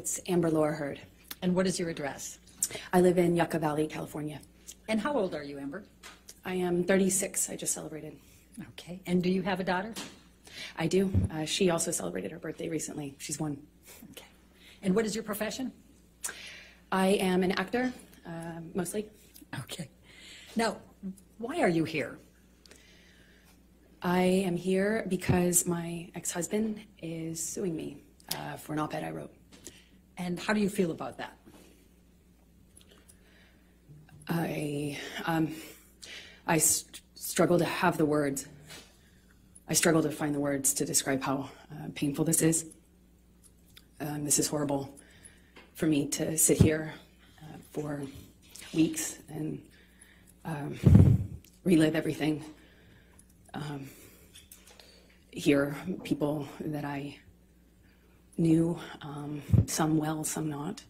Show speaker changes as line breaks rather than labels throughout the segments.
It's Amber Laura Hurd.
And what is your address?
I live in Yucca Valley, California.
And how old are you, Amber?
I am 36. I just celebrated.
Okay. And do you have a daughter?
I do. She also celebrated her birthday recently. She's 1.
Okay. And what is your profession?
I am an actor, mostly.
Okay. Now, why are you here?
I am here because my ex-husband is suing me for an op-ed I wrote.
And how do you feel about that?
I struggle to have the words. I struggle to find the words to describe how painful this is. This is horrible for me to sit here for weeks and relive everything. Hear people that I knew, some well, some not.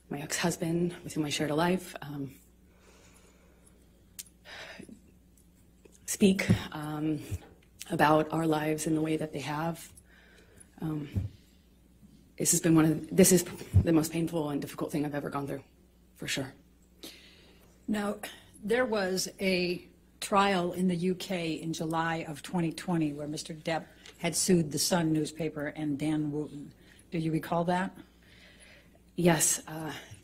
My ex-husband, with whom I shared a life, speak about our lives in the way that they have. This is the most painful and difficult thing I've ever gone through, for sure.
Now, there was a trial in the UK in July of 2020 where Mr. Depp had sued the Sun newspaper and Dan Wooten. Do you recall that?
Yes.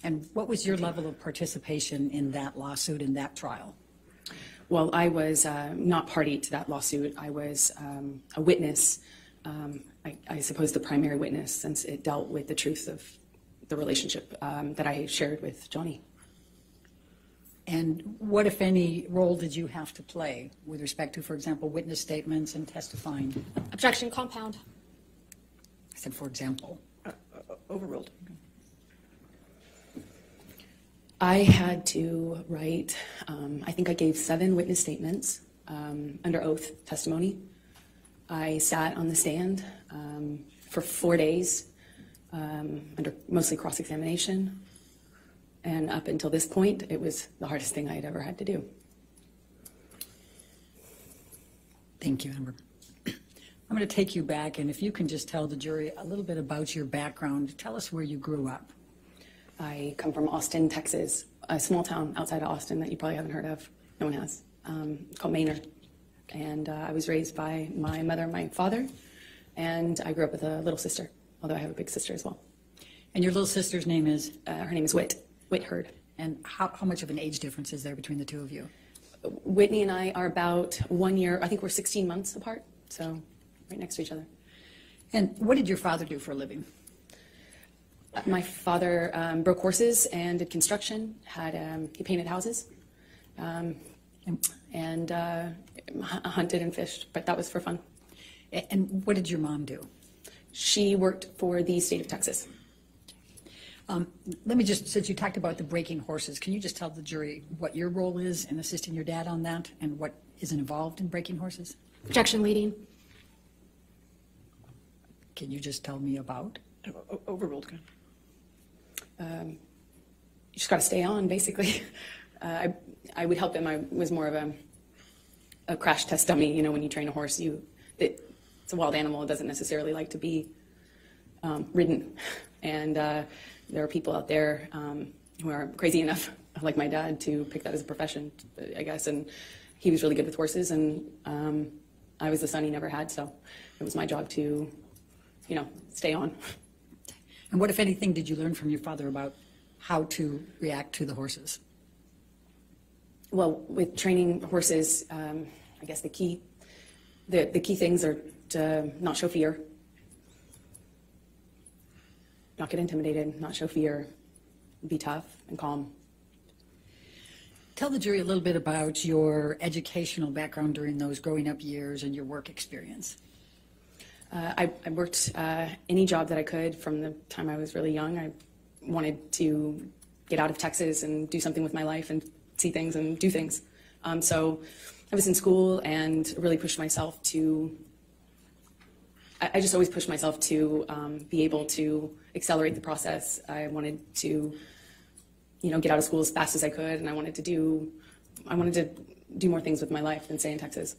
And what was your level of participation in that lawsuit, in that trial?
Well, I was not party to that lawsuit. I was a witness, I suppose the primary witness, since it dealt with the truth of the relationship that I shared with Johnny.
And what, if any, role did you have to play with respect to, for example, witness statements and testifying?
Objection, compound.
I said, for example.
Overruled.
I had to write, I think I gave 7 witness statements under oath testimony. I sat on the stand for 4 days under mostly cross-examination. And up until this point, it was the hardest thing I had ever had to do.
Thank you, Amber. I'm going to take you back, and if you can just tell the jury a little bit about your background. Tell us where you grew up.
I come from Austin, Texas, a small town outside of Austin that you probably haven't heard of. No one has. It's called Maynard. And I was raised by my mother and my father, and I grew up with a little sister, although I have a big sister as well.
And your little sister's name is?
Her name is Whit Hurd.
And how much of an age difference is there between the two of you?
Whitney and I are about 1 year, I think we're 16 months apart, so right next to each other.
And what did your father do for a living?
My father broke horses and did construction, he painted houses, and hunted and fished, but that was for fun.
And what did your mom do?
She worked for the state of Texas.
Let me just, since you talked about the breaking horses, can you just tell the jury what your role is in assisting your dad on that and what is involved in breaking horses?
Objection, leading.
Can you just tell me about?
Overruled.
You just got to stay on, basically. I would help him. I was more of a crash test dummy. You know, when you train a horse, it's a wild animal. It doesn't necessarily like to be ridden. And there are people out there who are crazy enough, like my dad, to pick that as a profession, I guess. And he was really good with horses, and I was the son he never had, so it was my job to, stay on.
And what, if anything, did you learn from your father about how to react to the horses?
Well, with training horses, I guess the key things are to not show fear, not get intimidated, not show fear, be tough and calm.
Tell the jury a little bit about your educational background during those growing up years and your work experience.
I worked any job that I could from the time I was really young. I wanted to get out of Texas and do something with my life and see things and do things. So I was in school and really pushed myself to, I just always pushed myself to be able to accelerate the process. I wanted to, get out of school as fast as I could, and I wanted to do more things with my life than stay in Texas.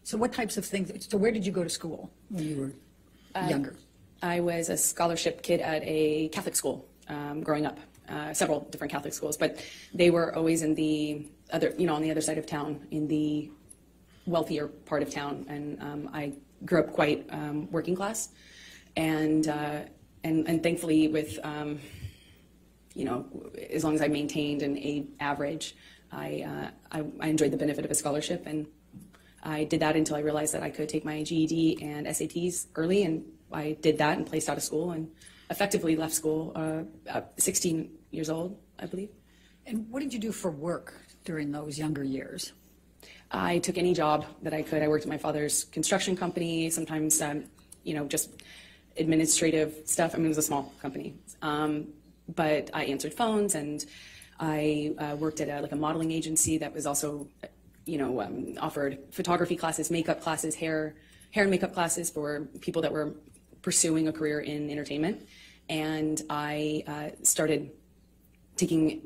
So what types of things, so where did you go to school when you were younger?
I was a scholarship kid at a Catholic school growing up, several different Catholic schools, but they were always in the other, on the other side of town, in the wealthier part of town, and I grew up quite working class, and thankfully with as long as I maintained an A average, I enjoyed the benefit of a scholarship, and I did that until I realized that I could take my GED and SATs early, and I did that and placed out of school and effectively left school at 16 years old, I believe.
And what did you do for work during those younger years?
I took any job that I could. I worked at my father's construction company, sometimes, just administrative stuff. I mean, it was a small company. But I answered phones, and I worked at a modeling agency that was also, offered photography classes, makeup classes, hair and makeup classes for people that were pursuing a career in entertainment. And I started taking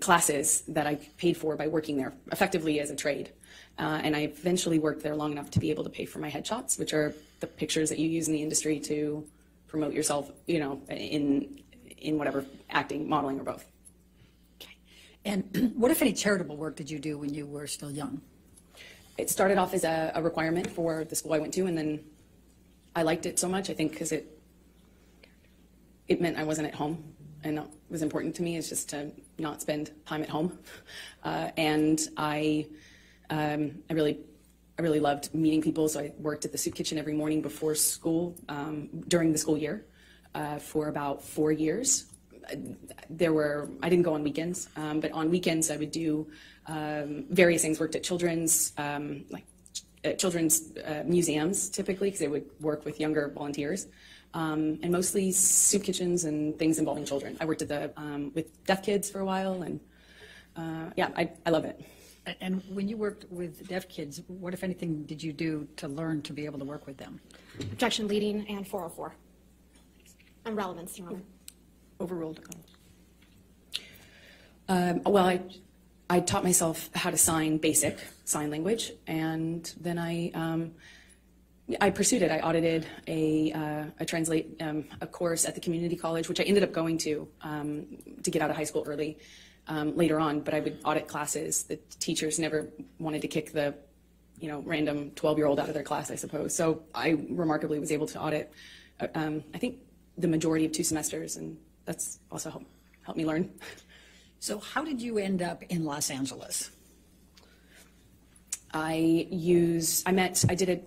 classes that I paid for by working there, effectively as a trade. And I eventually worked there long enough to be able to pay for my headshots, which are the pictures that you use in the industry to promote yourself, in whatever, acting, modeling, or both.
Okay. And what, if any, charitable work did you do when you were still young?
It started off as a requirement for the school I went to, and then I liked it so much, I think, because it meant I wasn't at home, and it was important to me is just to not spend time at home. And I really loved meeting people, so I worked at the soup kitchen every morning before school during the school year for about 4 years. I didn't go on weekends, but on weekends I would do various things. Worked at children's museums typically, because they would work with younger volunteers, and mostly soup kitchens and things involving children. I worked at with deaf kids for a while, and I love it.
And when you worked with deaf kids, what, if anything, did you do to learn to be able to work with them?
Objection leading and 404. And relevance, Your Honor. Overruled.
Well, I taught myself how to sign basic sign language, and then I pursued it. I audited a course at the community college, which I ended up going to get out of high school early later on. But I would audit classes. The teachers never wanted to kick the random 12-year-old out of their class, I suppose. So I remarkably was able to audit, I think, the majority of 2 semesters, and that's also helped me learn.
So how did you end up in Los Angeles?
I did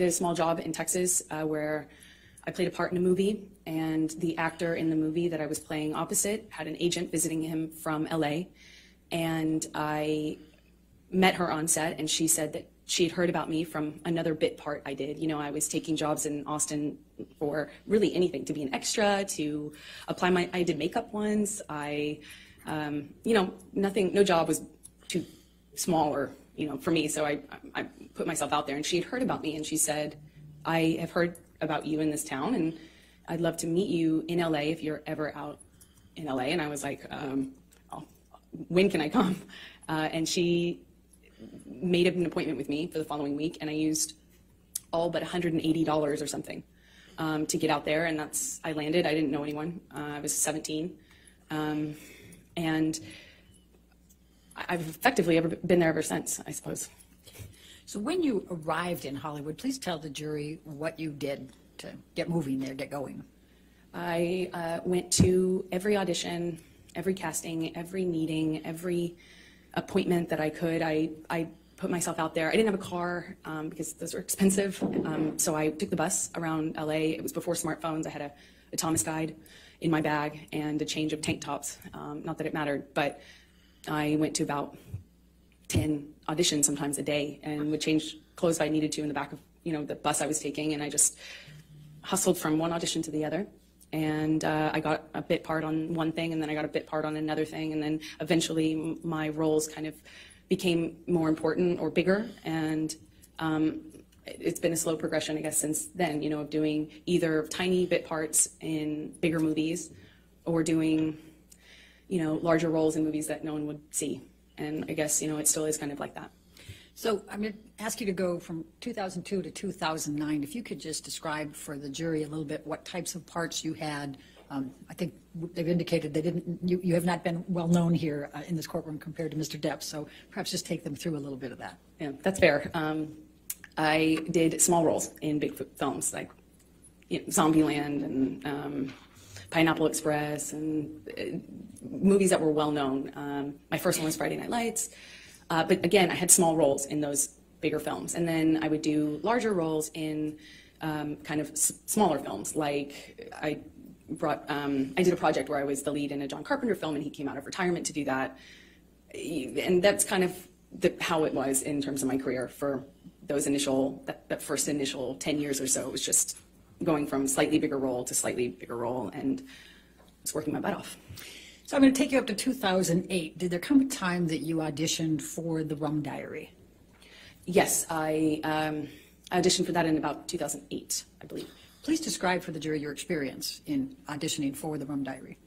a small job in Texas where I played a part in a movie, and the actor in the movie that I was playing opposite had an agent visiting him from LA, and I met her on set, and she said that she had heard about me from another bit part I did. I was taking jobs in Austin for really anything, to be an extra, to apply I did makeup once. Nothing, no job was too small or, for me. So I put myself out there, and she had heard about me, and she said, I have heard about you in this town, and I'd love to meet you in LA if you're ever out in LA. And I was like, when can I come? And she made an appointment with me for the following week, and I used all but $180 or something to get out there, and I landed. I didn't know anyone. I was 17, and I've effectively been there ever since, I suppose.
So when you arrived in Hollywood, please tell the jury what you did to get moving there, get going.
I went to every audition, every casting, every meeting, every appointment that I could. I put myself out there. I didn't have a car because those were expensive, so I took the bus around LA. It was before smartphones. I had a Thomas guide in my bag and a change of tank tops. Not that it mattered, but I went to about 10 auditions sometimes a day, and would change clothes if I needed to in the back of the bus I was taking, and I just hustled from one audition to the other. And I got a bit part on one thing, and then I got a bit part on another thing, and then eventually my roles kind of became more important or bigger, and it's been a slow progression, I guess, since then, of doing either tiny bit parts in bigger movies or doing, larger roles in movies that no one would see. And I guess, it still is kind of like that.
So I'm going to ask you to go from 2002 to 2009. If you could just describe for the jury a little bit what types of parts you had. I think they've indicated they didn't. You have not been well known here in this courtroom compared to Mr. Depp. So perhaps just take them through a little bit of that.
Yeah, that's fair. I did small roles in big films like Zombieland and Pineapple Express and movies that were well known. My first one was Friday Night Lights. But again, I had small roles in those bigger films. And then I would do larger roles in kind of smaller films. Like I did a project where I was the lead in a John Carpenter film, and he came out of retirement to do that. And that's kind of how it was in terms of my career for those that first initial 10 years or so. It was just going from slightly bigger role to slightly bigger role, and it's working my butt off.
So I'm going to take you up to 2008. Did there come a time that you auditioned for The Rum Diary?
Yes, I auditioned for that in about 2008, I believe.
Please describe for the jury your experience in auditioning for The Rum Diary.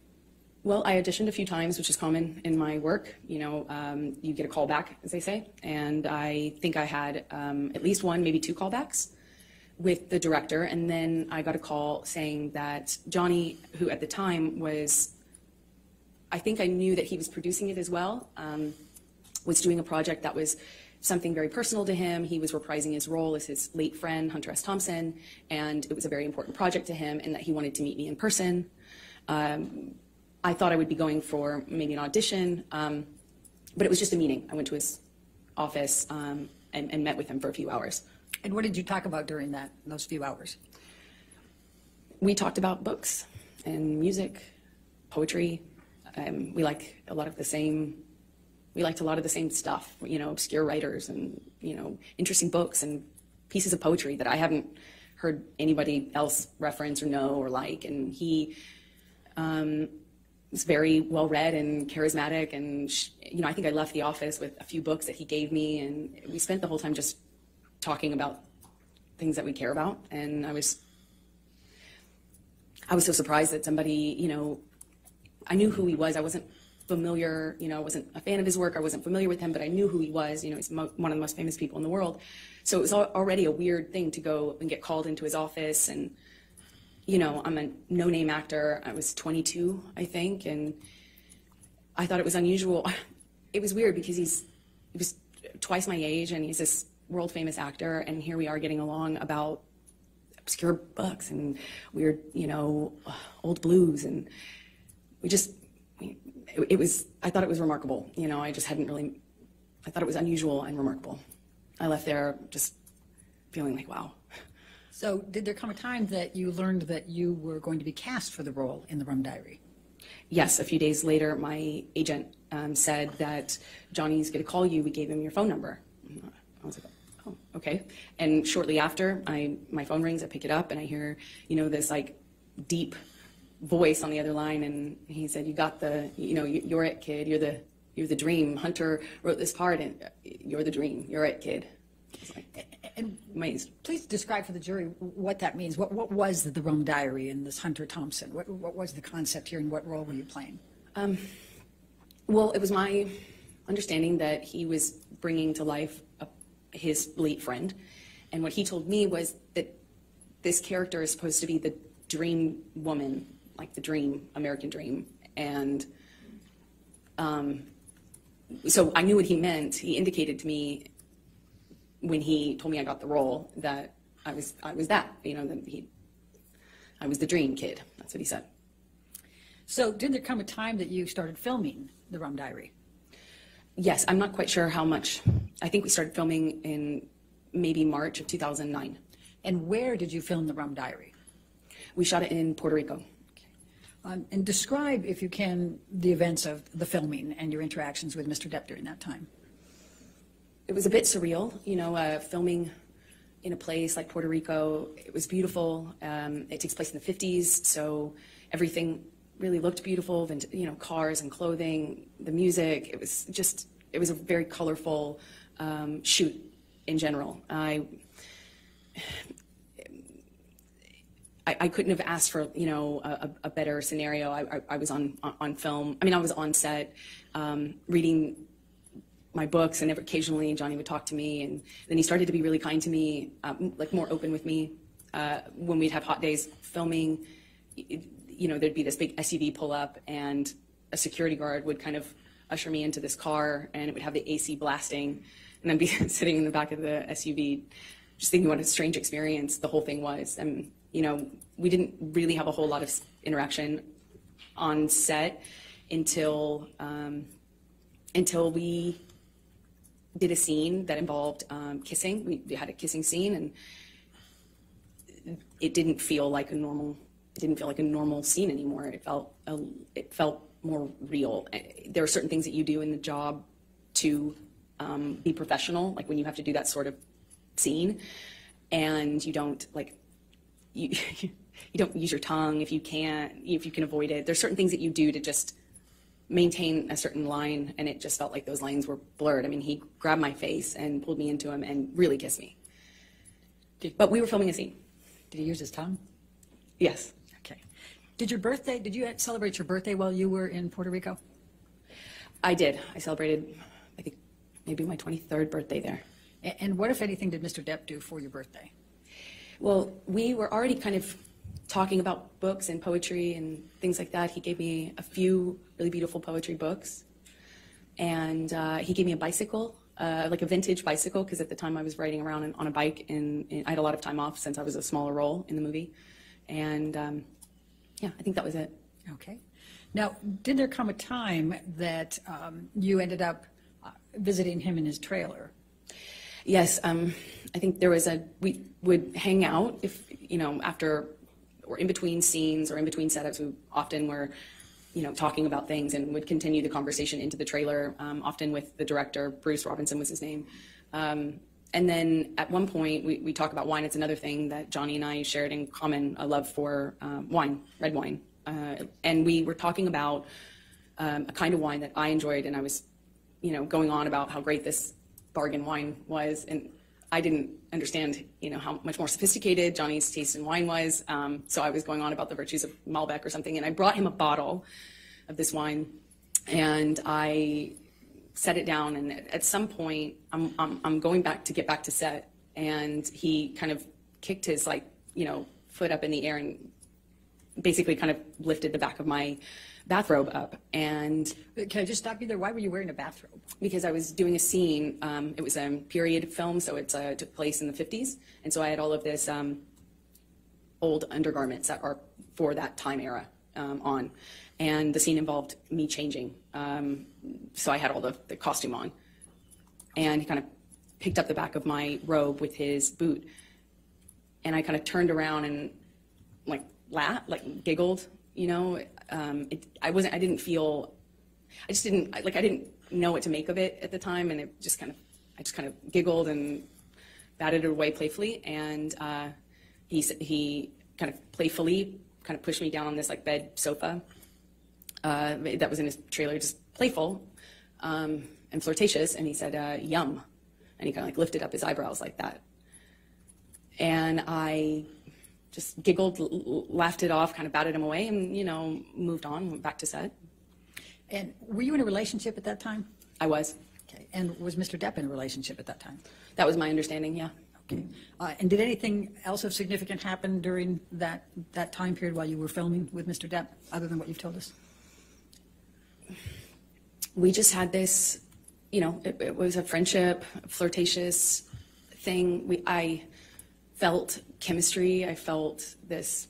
Well, I auditioned a few times, which is common in my work. You know, you get a call back, as they say, and I think I had at least one, maybe two callbacks with the director, and then I got a call saying that Johnny, who at the time was, I think I knew that he was producing it as well, was doing a project that was something very personal to him. He was reprising his role as his late friend, Hunter S. Thompson, and it was a very important project to him, and that he wanted to meet me in person. I thought I would be going for maybe an audition, but it was just a meeting. I went to his office and met with him for a few hours.
And what did you talk about during those few hours?
We talked about books and music, poetry. We liked a lot of the same stuff, you know, obscure writers and, you know, interesting books and pieces of poetry that I hadn't heard anybody else reference or know or like. And he was very well read and charismatic. And, you know, I think I left the office with a few books that he gave me, and we spent the whole time just talking about things that we care about. And I was so surprised that somebody, you know, I knew who he was. I wasn't familiar, you know, I wasn't a fan of his work. I wasn't familiar with him, but I knew who he was. You know, he's one of the most famous people in the world. So it was already a weird thing to go and get called into his office. And, you know, I'm a no-name actor. I was 22, I think, and I thought it was unusual. It was weird because he was twice my age, and he's this world-famous actor, and here we are getting along about obscure books and weird, you know, old blues, and I thought it was remarkable. You know, I thought it was unusual and remarkable. I left there just feeling like, wow.
So did there come a time that you learned that you were going to be cast for the role in The Rum Diary?
Yes, a few days later, my agent said that Johnny's going to call you. We gave him your phone number. I was like, oh, okay. And shortly after, my phone rings, I pick it up, and I hear, you know, this like deep voice on the other line, and he said, "You got you're it, kid. You're the dream. Hunter wrote this part, and you're the dream. You're it, kid." I was like,
and
amazed.
Please describe for the jury what that means. What was the Rum Diary and this Hunter Thompson? What was the concept here, and what role were you playing?
Well, it was my understanding that he was bringing to life his late friend, and what he told me was that this character is supposed to be the dream woman, like the dream, American dream. And so I knew what he meant. He indicated to me when he told me I got the role that I was that, you know, I was the dream kid. That's what he said.
So did there come a time that you started filming The Rum Diary?
Yes, I'm not quite sure how much. I think we started filming in maybe March of 2009.
And where did you film The Rum Diary?
We shot it in Puerto Rico.
And describe, if you can, the events of the filming and your interactions with Mr. Depp during that time.
It was a bit surreal, you know, filming in a place like Puerto Rico. It was beautiful. It takes place in the 50s, so everything really looked beautiful, you know, cars and clothing, the music. It was a very colorful shoot in general. I couldn't have asked for, you know, a better scenario. I was on film. I mean, I was on set reading my books, and occasionally Johnny would talk to me, and then he started to be really kind to me, like more open with me. When we'd have hot days filming, there'd be this big SUV pull up, and a security guard would kind of usher me into this car, and it would have the AC blasting, and I'd be sitting in the back of the SUV, just thinking what a strange experience the whole thing was. And we didn't really have a whole lot of interaction on set until we did a scene that involved kissing. We had a kissing scene, and it didn't feel like a normal scene anymore. It felt more real. There are certain things that you do in the job to be professional, like when you have to do that sort of scene, and you don't you don't use your tongue if you can avoid it. There's certain things that you do to just maintain a certain line, and it just felt like those lines were blurred. I mean, he grabbed my face and pulled me into him and really kissed me. But we were filming a scene.
Did he use his tongue?
Yes.
Okay. Did you celebrate your birthday while you were in Puerto Rico?
I did. I celebrated, I think, maybe my 23rd birthday there.
And what, if anything, did Mr. Depp do for your birthday?
Well, we were already kind of talking about books and poetry and things like that. He gave me a few really beautiful poetry books, and he gave me a bicycle, like a vintage bicycle, because at the time I was riding around on a bike, and I had a lot of time off since I was a smaller role in the movie. And yeah, I think that was it.
Okay. Now, did there come a time that you ended up visiting him in his trailer?
Yes, I think we would hang out if, after or in between scenes or in between setups. We often were, talking about things, and would continue the conversation into the trailer, often with the director. Bruce Robinson was his name. And then at one point, we talk about wine. It's another thing that Johnny and I shared in common, a love for wine, red wine. And we were talking about a kind of wine that I enjoyed, and I was, going on about how great this bargain wine was, and I didn't understand, how much more sophisticated Johnny's taste in wine was. So I was going on about the virtues of Malbec or something, and I brought him a bottle of this wine, and I set it down. And at some point, I'm going back to get back to set, and he kind of kicked his foot up in the air and basically kind of lifted the back of my bathrobe up. And
can I just stop you there? Why were you wearing a bathrobe? Because
I was doing a scene. It was a period film, so it took place in the 50s. And so I had all of this old undergarments that are for that time era on. And the scene involved me changing. So I had all the costume on. And he kind of picked up the back of my robe with his boot. And I kind of turned around and giggled, I didn't know what to make of it at the time, and I just kind of giggled and batted it away playfully. And he kind of playfully kind of pushed me down on this bed sofa that was in his trailer, just playful and flirtatious. And he said, "Yum," and he kind of lifted up his eyebrows like that. And I just giggled, laughed it off, kind of batted him away, and, moved on, went back to set.
And were you in a relationship at that time?
I was.
Okay. And was Mr. Depp in a relationship at that time?
That was my understanding, yeah.
Okay. And did anything else of significant happen during that time period while you were filming with Mr. Depp, other than what you've told us?
We just had this, it was a friendship, a flirtatious thing. I felt chemistry. I felt this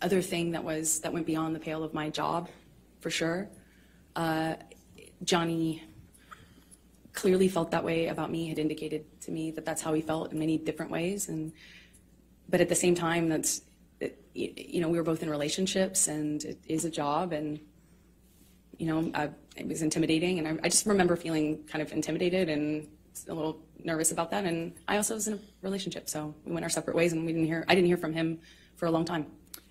other thing that went beyond the pale of my job, for sure. Johnny clearly felt that way about me, had indicated to me that that's how he felt in many different ways. But at the same time, we were both in relationships, and it is a job, and, it was intimidating. And I just remember feeling kind of intimidated and a little nervous about that. And I also was in a relationship, so we went our separate ways, and I didn't hear from him for a long time.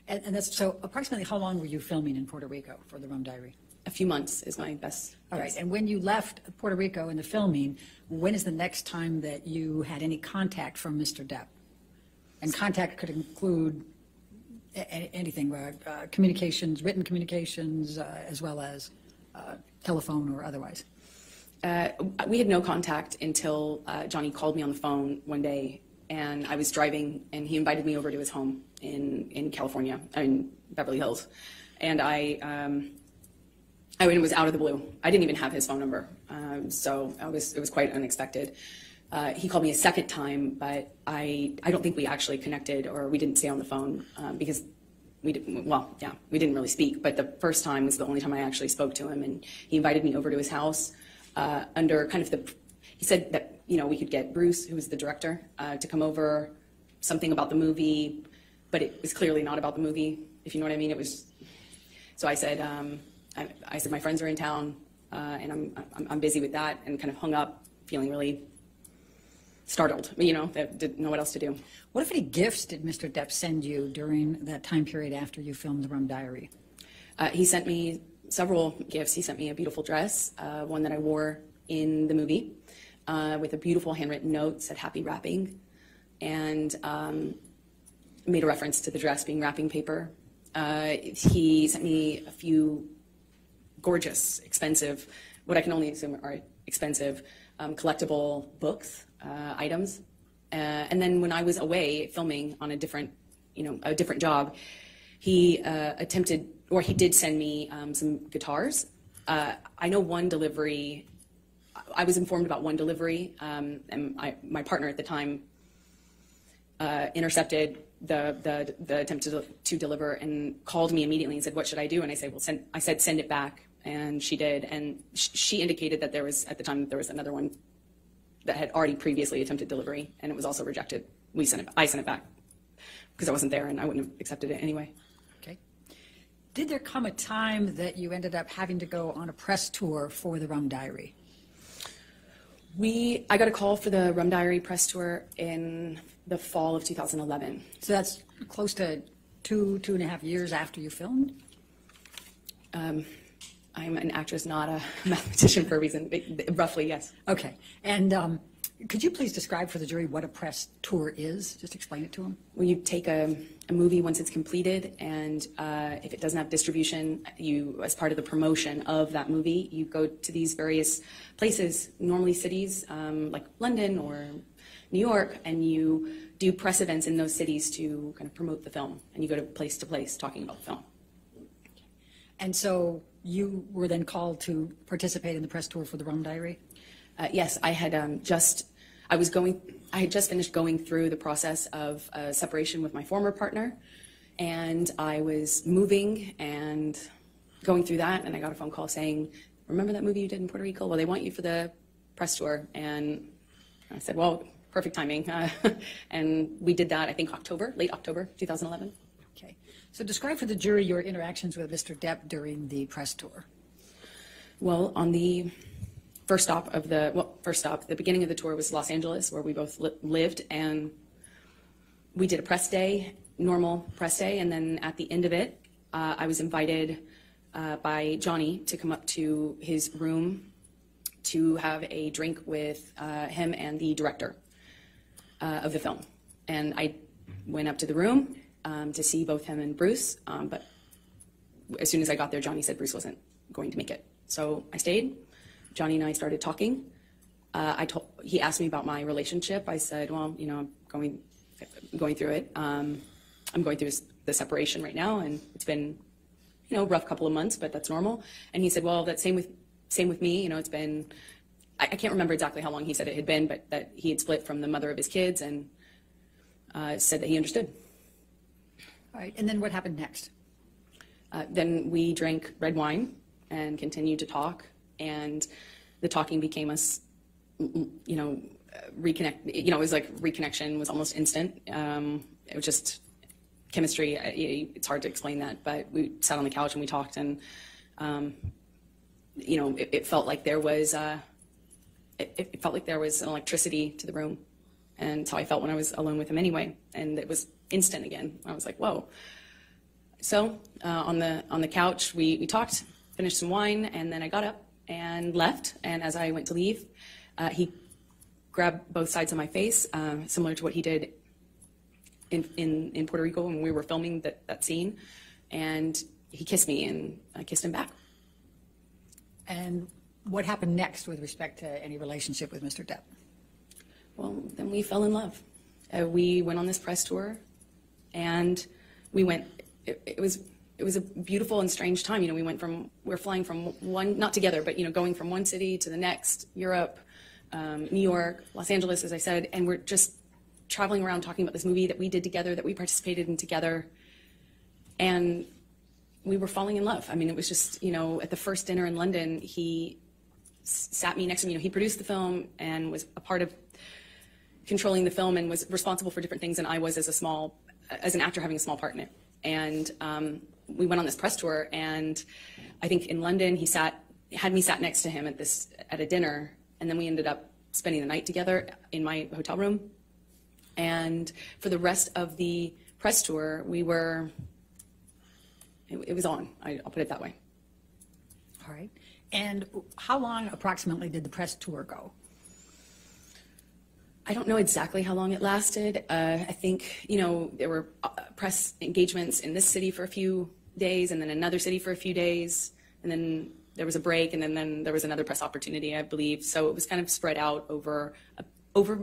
And that's, so approximately how long were you filming in Puerto Rico for The Rum Diary?
A few months is my best.
All right. And when you left Puerto Rico in the filming, when is the next time that you had any contact from Mr. Depp? And contact could include anything, communications, written communications, as well as telephone or otherwise.
We had no contact until Johnny called me on the phone one day, and I was driving, and he invited me over to his home in California, in Beverly Hills, and it was out of the blue. I didn't even have his phone number, so it was quite unexpected. He called me a second time, but I don't think we actually connected, or we didn't stay on the phone because we didn't really speak. But the first time was the only time I actually spoke to him, and he invited me over to his house under kind of he said that, we could get Bruce, who was the director, to come over, something about the movie, but it was clearly not about the movie, if you know what I mean. It was, so I said, I said, my friends are in town, and I'm busy with that, and kind of hung up, feeling really startled, that didn't know what else to do.
What, if any, gifts did Mr. Depp send you during that time period after you filmed The Rum Diary?
He sent me several gifts. He sent me a beautiful dress, one that I wore in the movie, with a beautiful handwritten note, said happy wrapping, and made a reference to the dress being wrapping paper. He sent me a few gorgeous, expensive, what I can only assume are expensive, collectible books, items. And then when I was away filming on a different job, he did send me some guitars. I know one delivery, I was informed about one delivery, and my partner at the time intercepted the attempt to deliver and called me immediately and said, what should I do? And I said, send it back. And she did. And she indicated that at the time, there was another one that had already previously attempted delivery, and it was also rejected. I sent it back because I wasn't there, and I wouldn't have accepted it anyway.
Okay. Did there come a time that you ended up having to go on a press tour for The Rum Diary?
I got a call for the Rum Diary press tour in the fall of 2011.
So that's close to two and a half years after you filmed?
I'm an actress, not a mathematician for a reason. Roughly, yes.
Okay. And could you please describe for the jury what a press tour is? Just explain it to them.
Well, you take a movie once it's completed, and if it doesn't have distribution, as part of the promotion of that movie, you go to these various places, normally cities like London or New York, and you do press events in those cities to kind of promote the film, and you go to place talking about the film.
And so you were then called to participate in the press tour for The Rum Diary?
Yes, I had just finished going through the process of separation with my former partner, and I was moving and going through that, and I got a phone call saying, remember that movie you did in Puerto Rico? Well, they want you for the press tour. And I said, well, perfect timing. And we did that, I think, late October 2011.
Okay. So describe for the jury your interactions with Mr. Depp during the press tour.
Well, on the the beginning of the tour was Los Angeles, where we both lived, and we did a press day, normal press day, and then at the end of it, I was invited by Johnny to come up to his room to have a drink with him and the director of the film. And I went up to the room to see both him and Bruce, but as soon as I got there, Johnny said Bruce wasn't going to make it. So I stayed. Johnny and I started talking. He asked me about my relationship. I said, well, I'm going through it. I'm going through the separation right now, and it's been, a rough couple of months, but that's normal. And he said, well, that's same with me. It's been, I can't remember exactly how long he said it had been, but that he had split from the mother of his kids, and said that he understood.
All right, and then what happened next?
Then we drank red wine and continued to talk, and the talking became us, reconnect. It was like reconnection was almost instant. It was just chemistry. It's hard to explain that, but we sat on the couch and we talked, and it felt like there was it felt like there was an electricity to the room, and that's how I felt when I was alone with him anyway. And it was instant again. I was like, whoa. So on the couch, we talked, finished some wine, and then I got up and left. And as I went to leave, he grabbed both sides of my face, similar to what he did in Puerto Rico when we were filming that scene. And he kissed me, and I kissed him back.
And what happened next with respect to any relationship with Mr. Depp?
Well, then we fell in love. We went on this press tour, and we went. It was a beautiful and strange time. We were flying from one, not together, but going from one city to the next, Europe, New York, Los Angeles, as I said, and we're just traveling around talking about this movie that we did together, that we participated in together, and we were falling in love. It was just, at the first dinner in London, he sat me next to me. He produced the film and was a part of controlling the film and was responsible for different things than I was as an actor having a small part in it. And we went on this press tour, and I think in London he had me sat next to him at a dinner, and then we ended up spending the night together in my hotel room. And for the rest of the press tour, it was on. I'll put it that way.
All right. And how long approximately did the press tour go?
I don't know exactly how long it lasted. I think, there were press engagements in this city for a few days, and then another city for a few days, and then there was a break, and then there was another press opportunity, I believe. So it was kind of spread out over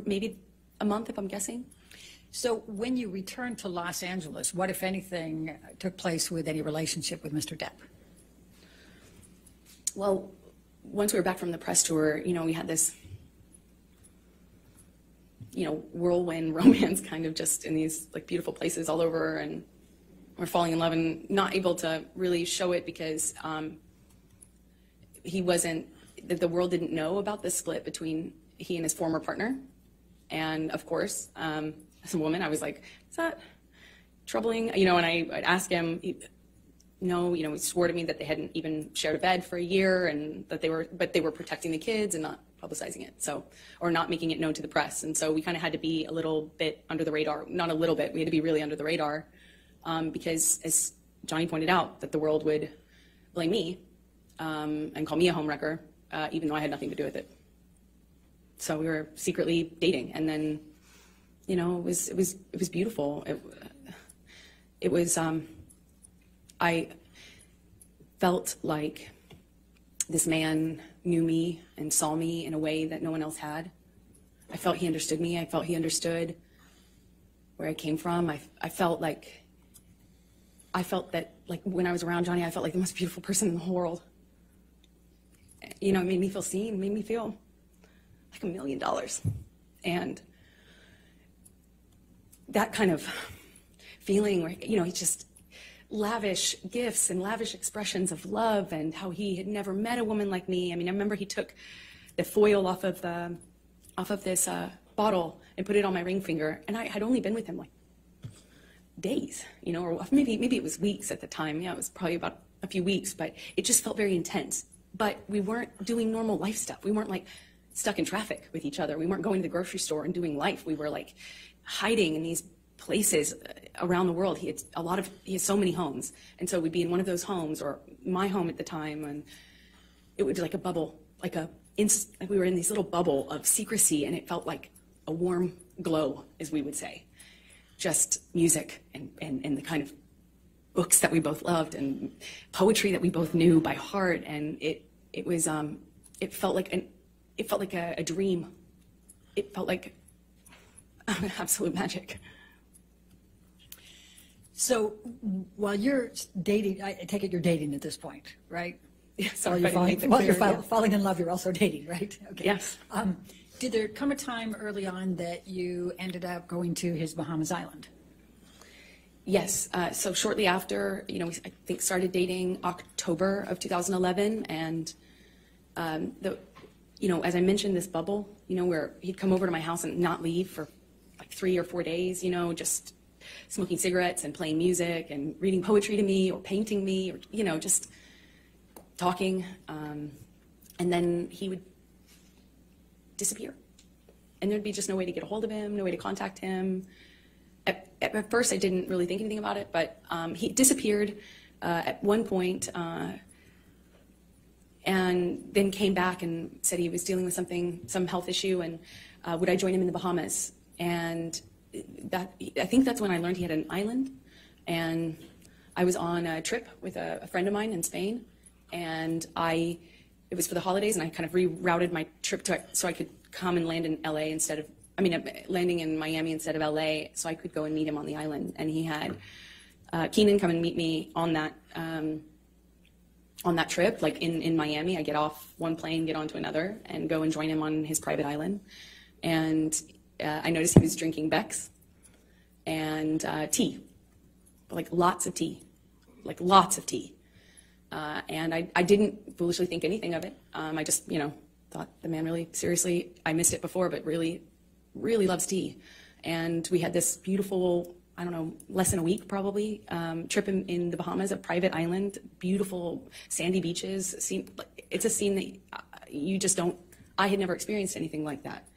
maybe a month, if I'm guessing.
So when you returned to Los Angeles, what, if anything, took place with any relationship with Mr. Depp?
Well, once we were back from the press tour, we had this whirlwind romance kind of just in these beautiful places all over, and we're falling in love and not able to really show it because the world didn't know about the split between he and his former partner. And of course, as a woman, I was like, is that troubling? And I'd ask him, no, he swore to me that they hadn't even shared a bed for a year, and that they were protecting the kids and not publicizing it, or not making it known to the press. And so we kind of had to be a little bit under the radar, not a little bit, we had to be really under the radar, because as Johnny pointed out, that the world would blame me and call me a homewrecker, even though I had nothing to do with it. So we were secretly dating, and then, it was beautiful. It was, I felt like this man knew me and saw me in a way that no one else had. I felt he understood me. I felt he understood where I came from. I felt that when I was around Johnny, I felt like the most beautiful person in the whole world. It made me feel seen, made me feel like $1 million. And that kind of feeling where, he just lavish gifts and lavish expressions of love, and how he had never met a woman like me. I remember he took the foil off of this bottle and put it on my ring finger, and I had only been with him days, or maybe it was weeks at the time. Yeah, it was probably about a few weeks, but it just felt very intense. But we weren't doing normal life stuff. We weren't stuck in traffic with each other. We weren't going to the grocery store and doing life. We were hiding in these places around the world. He has so many homes, and so we'd be in one of those homes, or my home at the time, and it would be like a bubble, we were in this little bubble of secrecy, and it felt like a warm glow, as we would say. Just music and the kind of books that we both loved, and poetry that we both knew by heart, and it felt like a dream. It felt like absolute magic. So while you're dating, I take it you're dating at this point, right?
Yeah, sorry, while you're falling in love, you're also dating, right? Okay.
Yes.
Did there come a time early on that you ended up going to his Bahamas Island?
Yes. So shortly after, I think started dating October of 2011, and as I mentioned, this bubble, where he'd come over to my house and not leave for 3 or 4 days, just smoking cigarettes and playing music and reading poetry to me or painting me, or, just talking. And then he would disappear. And there'd be just no way to get a hold of him, no way to contact him. At first, I didn't really think anything about it, but he disappeared at one point, and then came back and said he was dealing with some health issue, and would I join him in the Bahamas? And I think that's when I learned he had an island, and I was on a trip with a friend of mine in Spain, and I it was for the holidays, and I kind of rerouted my trip so I could come and land in LA landing in Miami instead of LA, so I could go and meet him on the island. And he had Keenan come and meet me on that trip, like in Miami. I get off one plane, get onto another, and go and join him on his private island. And I noticed he was drinking Beck's and tea, like lots of tea. And I didn't foolishly think anything of it. I just, thought the man really, seriously, I missed it before, but really, really loves tea. And we had this beautiful, I don't know, less than a week probably, trip in the Bahamas, a private island, beautiful sandy beaches. It's a scene that you just don't, I had never experienced anything like that.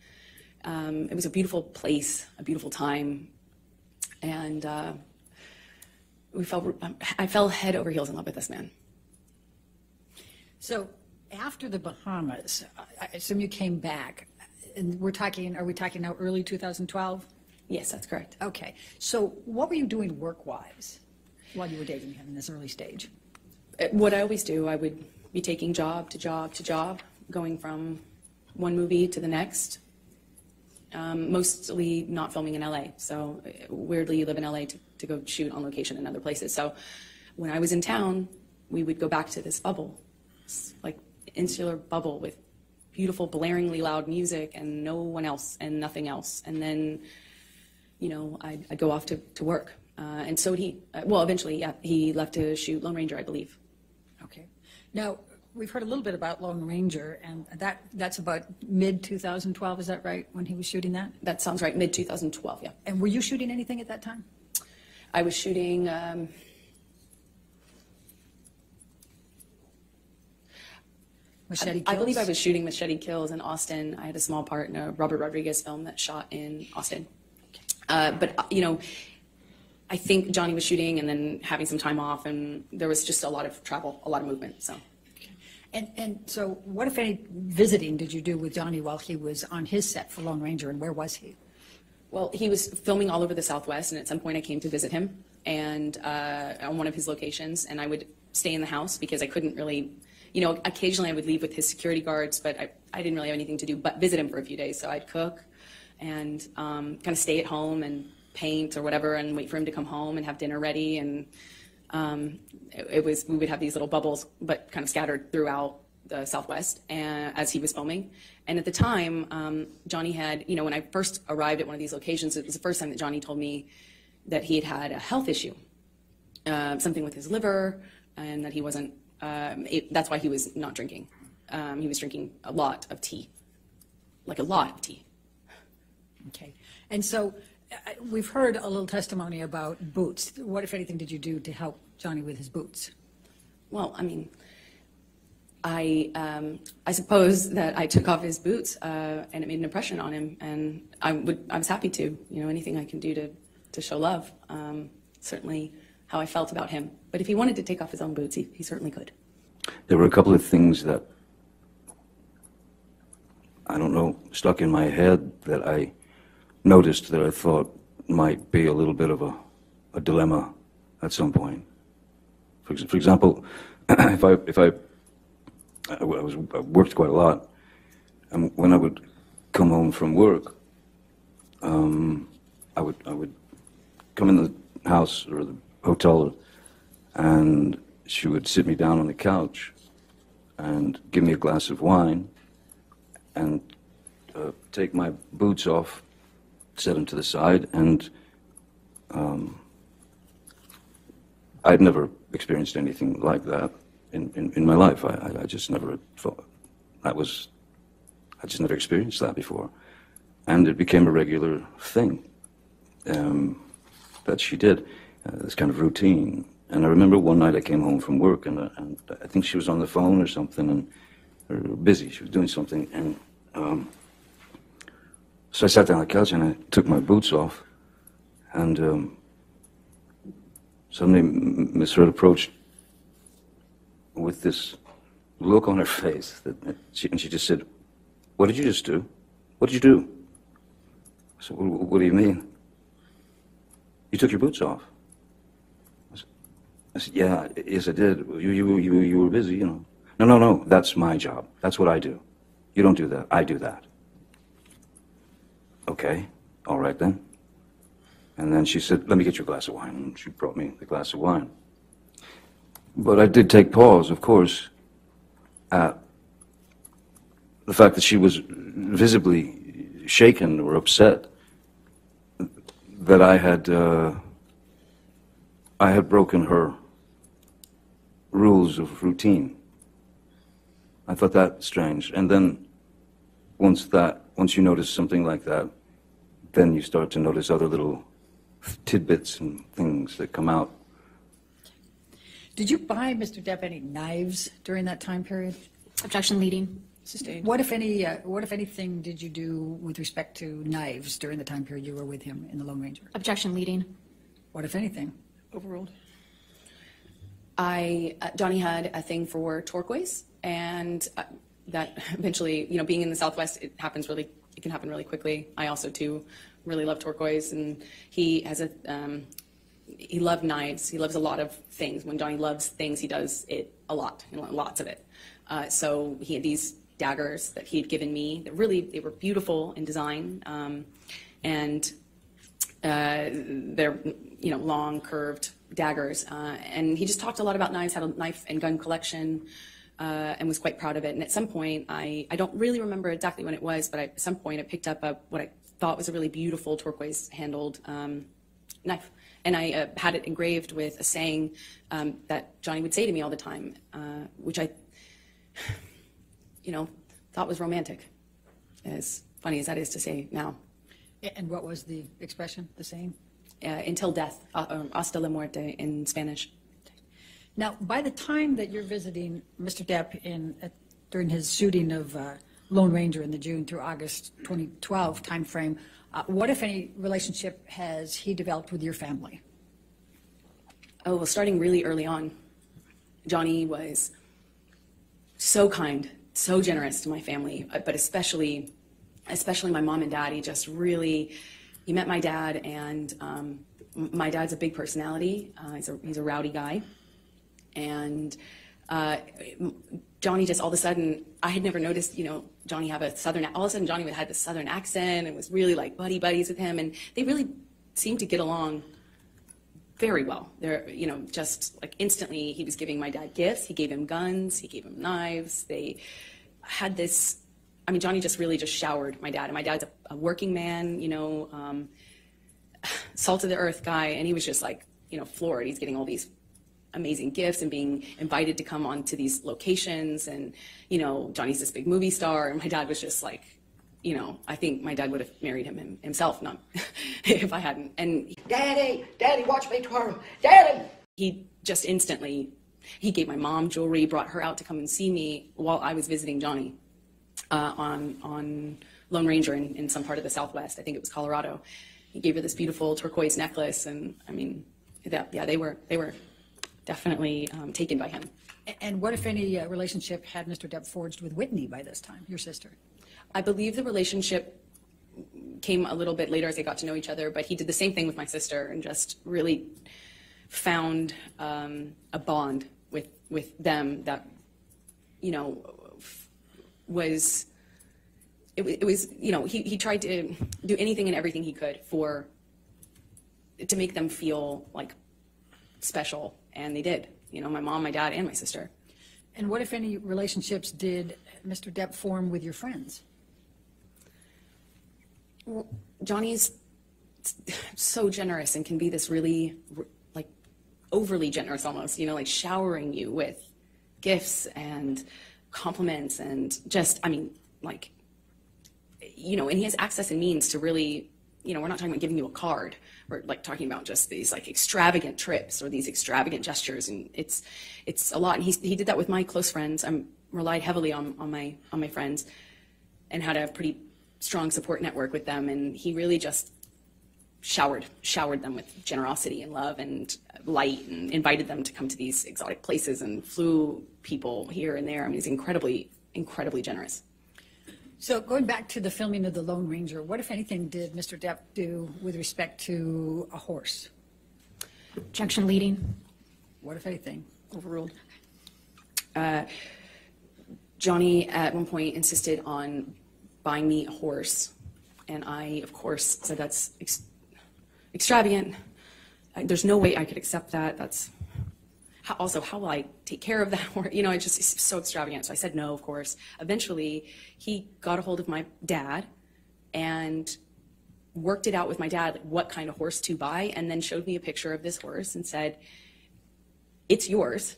It was a beautiful place, a beautiful time. And I fell head over heels in love with this man.
So after the Bahamas, I assume you came back, and are we talking now early 2012?
Yes, that's correct.
Okay. So what were you doing work-wise while you were dating him in this early stage?
What I always do, I would be taking job to job to job, going from one movie to the next, mostly not filming in LA. So weirdly, you live in LA to go shoot on location in other places. So when I was in town, we would go back to this bubble, like insular bubble with beautiful, blaringly loud music and no one else and nothing else. And then, I'd go off to work. And so would he. Well, eventually, yeah, he left to shoot Lone Ranger, I believe.
Okay. Now, we've heard a little bit about Lone Ranger, and that's about mid-2012, is that right, when he was shooting that?
That sounds right, mid-2012, yeah.
And were you shooting anything at that time?
I was shooting...
Machete Kills?
I believe I was shooting Machete Kills in Austin. I had a small part in a Robert Rodriguez film that shot in Austin. But I think Johnny was shooting and then having some time off, and there was just a lot of travel, a lot of movement. So,
and so, what if any visiting did you do with Johnny while he was on his set for Lone Ranger, and where was he?
Well, he was filming all over the Southwest, and at some point I came to visit him, and on one of his locations, and I would stay in the house because I couldn't really. Occasionally I would leave with his security guards, but I didn't really have anything to do but visit him for a few days. So I'd cook and kind of stay at home and paint or whatever and wait for him to come home and have dinner ready. And we would have these little bubbles, but kind of scattered throughout the Southwest as he was filming. And at the time, Johnny had, when I first arrived at one of these locations, it was the first time that Johnny told me that he had had a health issue, something with his liver, and that he wasn't, that's why he was not drinking. He was drinking a lot of tea, like a lot of tea.
Okay. And so we've heard a little testimony about boots. What, if anything, did you do to help Johnny with his boots?
Well, I suppose that I took off his boots and it made an impression on him, and I was happy to, anything I can do to show love. Certainly how I felt about him. But if he wanted to take off his own boots, he certainly could.
There were a couple of things that, I don't know, stuck in my head that I noticed that I thought might be a little bit of a dilemma at some point. For example, I worked quite a lot, and when I would come home from work, I would come in the house or the hotel, and she would sit me down on the couch and give me a glass of wine and take my boots off, set them to the side, and I'd never experienced anything like that in my life. I just never thought I just never experienced that before, and it became a regular thing that she did, this kind of routine. And I remember one night I came home from work, and I think she was on the phone or something, or busy. She was doing something, and so I sat down on the couch and I took my boots off, and suddenly Miss Hurd approached with this look on her face and she just said, "What did you just do? What did you do?" I said, "What do you mean?" "You took your boots off." I said, "Yeah, yes, I did. You were busy, No, no, no, that's my job. That's what I do. You don't do that. I do that. Okay, all right then. And then she said, let me get you a glass of wine. And she brought me the glass of wine. But I did take pause, of course, at the fact that she was visibly shaken or upset that I had broken her rules of routine. I thought that strange. And then once you notice something like that, then you start to notice other little tidbits and things that come out.
Did you buy Mr. Depp any knives during that time period?
Objection leading.
Sustained.
What if anything did you do with respect to knives during the time period you were with him in the Lone Ranger?
Objection leading.
What if anything?
Overruled. Johnny had a thing for turquoise, and that eventually, being in the Southwest, it can happen really quickly. I also too really love turquoise, and he loved knives. He loves a lot of things. When Johnny loves things, he does it a lot, lots of it. So he had these daggers that he had given me. They were beautiful in design, and they're long, curved daggers. And he just talked a lot about knives, had a knife and gun collection, and was quite proud of it. And at some point, I don't really remember exactly when it was, but at some point I picked up what I thought was a really beautiful turquoise-handled knife. And I had it engraved with a saying that Johnny would say to me all the time, which I, thought was romantic, as funny as that is to say now.
And what was the expression, the saying?
Until death, hasta la muerte in Spanish.
Now, by the time that you're visiting Mr. Depp during his shooting of Lone Ranger in the June through August 2012 timeframe, what, if any, relationship has he developed with your family?
Oh, well, starting really early on, Johnny was so kind, so generous to my family, but especially my mom and dad. He met my dad, and my dad's a big personality. He's a rowdy guy. And Johnny just all of a sudden, I had never noticed, Johnny have a southern, all of a sudden Johnny had this southern accent and was really like buddies with him. And they really seemed to get along very well. They're, just like instantly he was giving my dad gifts. He gave him guns, he gave him knives. They had this, Johnny just really just showered my dad. And my dad's a working man, salt of the earth guy. And he was just like, floored. He's getting all these amazing gifts and being invited to come on to these locations. And, Johnny's this big movie star. And my dad was just like, I think my dad would have married him himself, not if I hadn't. And
Daddy, watch me twirl. Daddy!
He just instantly, he gave my mom jewelry, brought her out to come and see me while I was visiting Johnny on Lone Ranger in some part of the Southwest. I think it was Colorado. He gave her this beautiful turquoise necklace, and they were definitely taken by him.
And what, if any, relationship had Mr. Depp forged with Whitney by this time, your sister?
I believe the relationship came a little bit later as they got to know each other, but he did the same thing with my sister and just really found a bond with them that, was, it was, he tried to do anything and everything he could to make them feel like special, and they did. My mom, my dad, and my sister.
And what, if any, relationships did Mr. Depp form with your friends?
Well, Johnny's so generous and can be this really, like, overly generous almost, like showering you with gifts and compliments and just, and he has access and means to really, we're not talking about giving you a card. We're like talking about just these like extravagant trips or these extravagant gestures, and it's a lot. And he did that with my close friends. I relied heavily on my friends, and had a pretty strong support network with them. And he really just showered them with generosity and love and light, and invited them to come to these exotic places and flew people here and there. He's incredibly generous.
So going back to the filming of The Lone Ranger, what, if anything, did Mr. Depp do with respect to a horse?
Objection leading.
What, if anything?
Overruled. Johnny at one point insisted on buying me a horse, and I, of course, said that's extravagant. There's no way I could accept that. That's also, how will I take care of that horse? You know, it's so extravagant. So I said no, of course. Eventually, he got a hold of my dad and worked it out with my dad, like what kind of horse to buy, and then showed me a picture of this horse and said, "It's yours.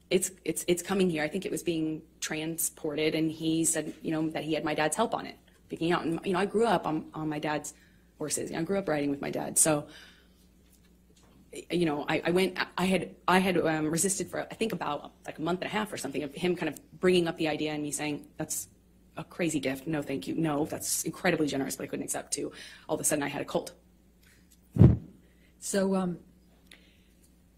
It's coming here." I think it was being transported, and he said, you know, that he had my dad's help on it, picking out. And you know, I grew up on my dad's horses. I grew up riding with my dad, so you know, I had resisted for I think about like a month and a half or something of him kind of bringing up the idea and me saying, "That's a crazy gift. No, thank you. No, that's incredibly generous, but I couldn't accept." To all of a sudden I had a colt.
So,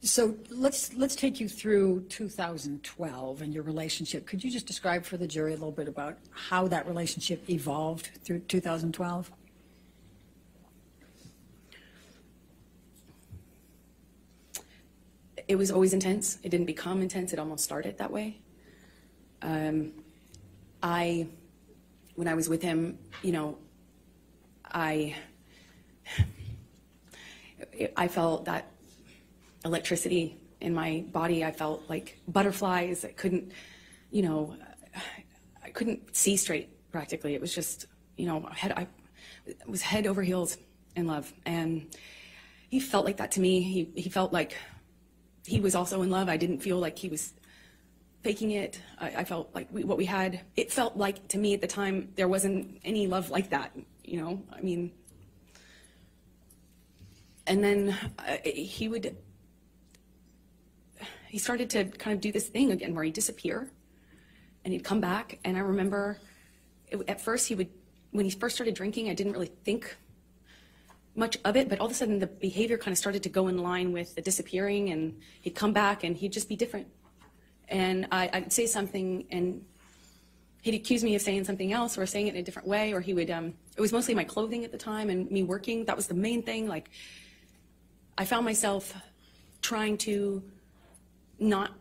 so let's take you through 2012 and your relationship. Could you just describe for the jury a little bit about how that relationship evolved through 2012?
It was always intense. It didn't become intense. It almost started that way. When I was with him, you know, I felt that electricity in my body. I felt like butterflies. I couldn't, you know, I couldn't see straight practically. It was just, you know, I was head over heels in love. And he felt like that to me. He felt like he was also in love. I didn't feel like he was faking it. I felt like what we had, it felt like to me at the time, there wasn't any love like that, you know, I mean. And then he started to kind of do this thing again where he'd disappear and he'd come back. And I remember at first when he first started drinking, I didn't really think much of it, but all of a sudden the behavior kind of started to go in line with the disappearing, and he'd come back and he'd just be different. And I'd say something and he'd accuse me of saying something else or saying it in a different way, or he would, it was mostly my clothing at the time and me working. That was the main thing. Like, I found myself trying to not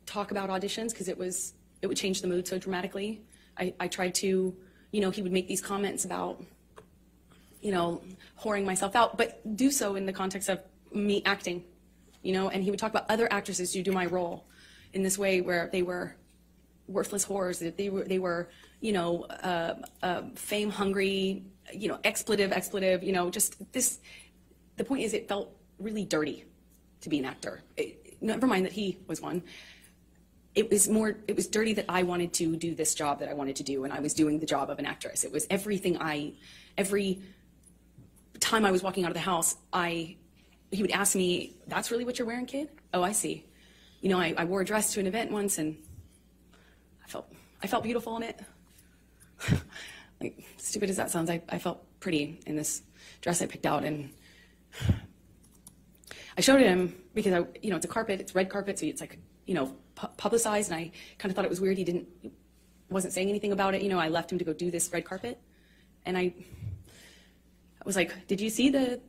talk about auditions because it would change the mood so dramatically. I tried to, you know, he would make these comments about, you know, whoring myself out, but do so in the context of me acting, you know, and he would talk about other actresses who do my role in this way where they were worthless whores, that they were, you know, fame hungry, you know, expletive, you know, just this, the point is it felt really dirty to be an actor. Never mind that he was one. It was dirty that I wanted to do this job that I wanted to do, and I was doing the job of an actress. It was every time I was walking out of the house, he would ask me, "That's really what you're wearing, kid? Oh, I see." You know, I wore a dress to an event once, and I felt beautiful in it. Like, stupid as that sounds, I felt pretty in this dress I picked out, and I showed it him because you know, it's a carpet, it's red carpet, so it's like, you know, publicized, and I kind of thought it was weird. He wasn't saying anything about it. You know, I left him to go do this red carpet, and I was like, "Did you see the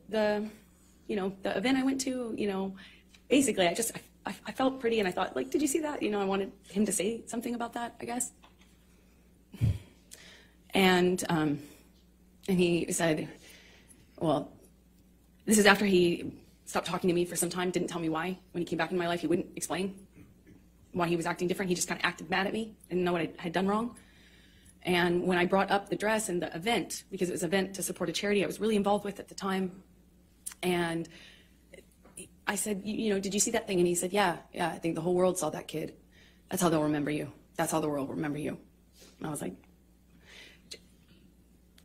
you know, the event I went to?" You know, basically, I felt pretty, and I thought, like, "Did you see that?" You know, I wanted him to say something about that, I guess. And he said, well, this is after he stopped talking to me for some time, didn't tell me why. When he came back in my life, he wouldn't explain why he was acting different. He just kind of acted mad at me, didn't know what I had done wrong. And when I brought up the dress and the event, because it was an event to support a charity I was really involved with at the time, and I said, you know, "Did you see that thing?" And he said, yeah, I think the whole world saw that, kid. That's how they'll remember you. That's how the world will remember you." And I was like,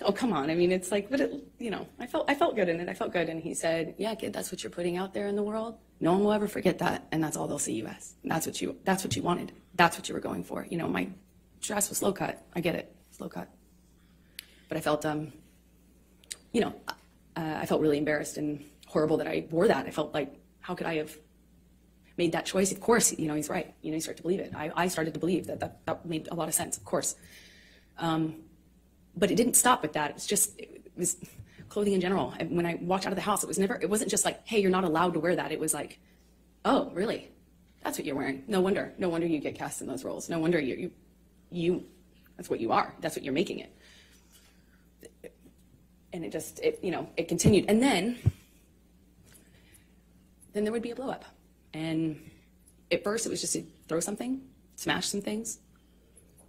oh, come on. I mean, it's like, but you know, I felt good in it. I felt good. And he said, "Yeah, kid, that's what you're putting out there in the world. No one will ever forget that. And that's all they'll see you as. And that's what you wanted. That's what you were going for. You know, my dress was low cut. I get it. It's low cut. But I felt, you know, I felt really embarrassed and horrible that I wore that. I felt like, how could I have made that choice? Of course, you know, he's right. You know, you start to believe it. I started to believe that made a lot of sense, of course. But it didn't stop with that. It was clothing in general. And when I walked out of the house, it wasn't just like, "Hey, you're not allowed to wear that." It was like, "Oh, really? That's what you're wearing. No wonder you get cast in those roles. No wonder you that's what you are. That's what you're making it. And it continued. And then there would be a blow up. And at first it was just to throw something, smash some things.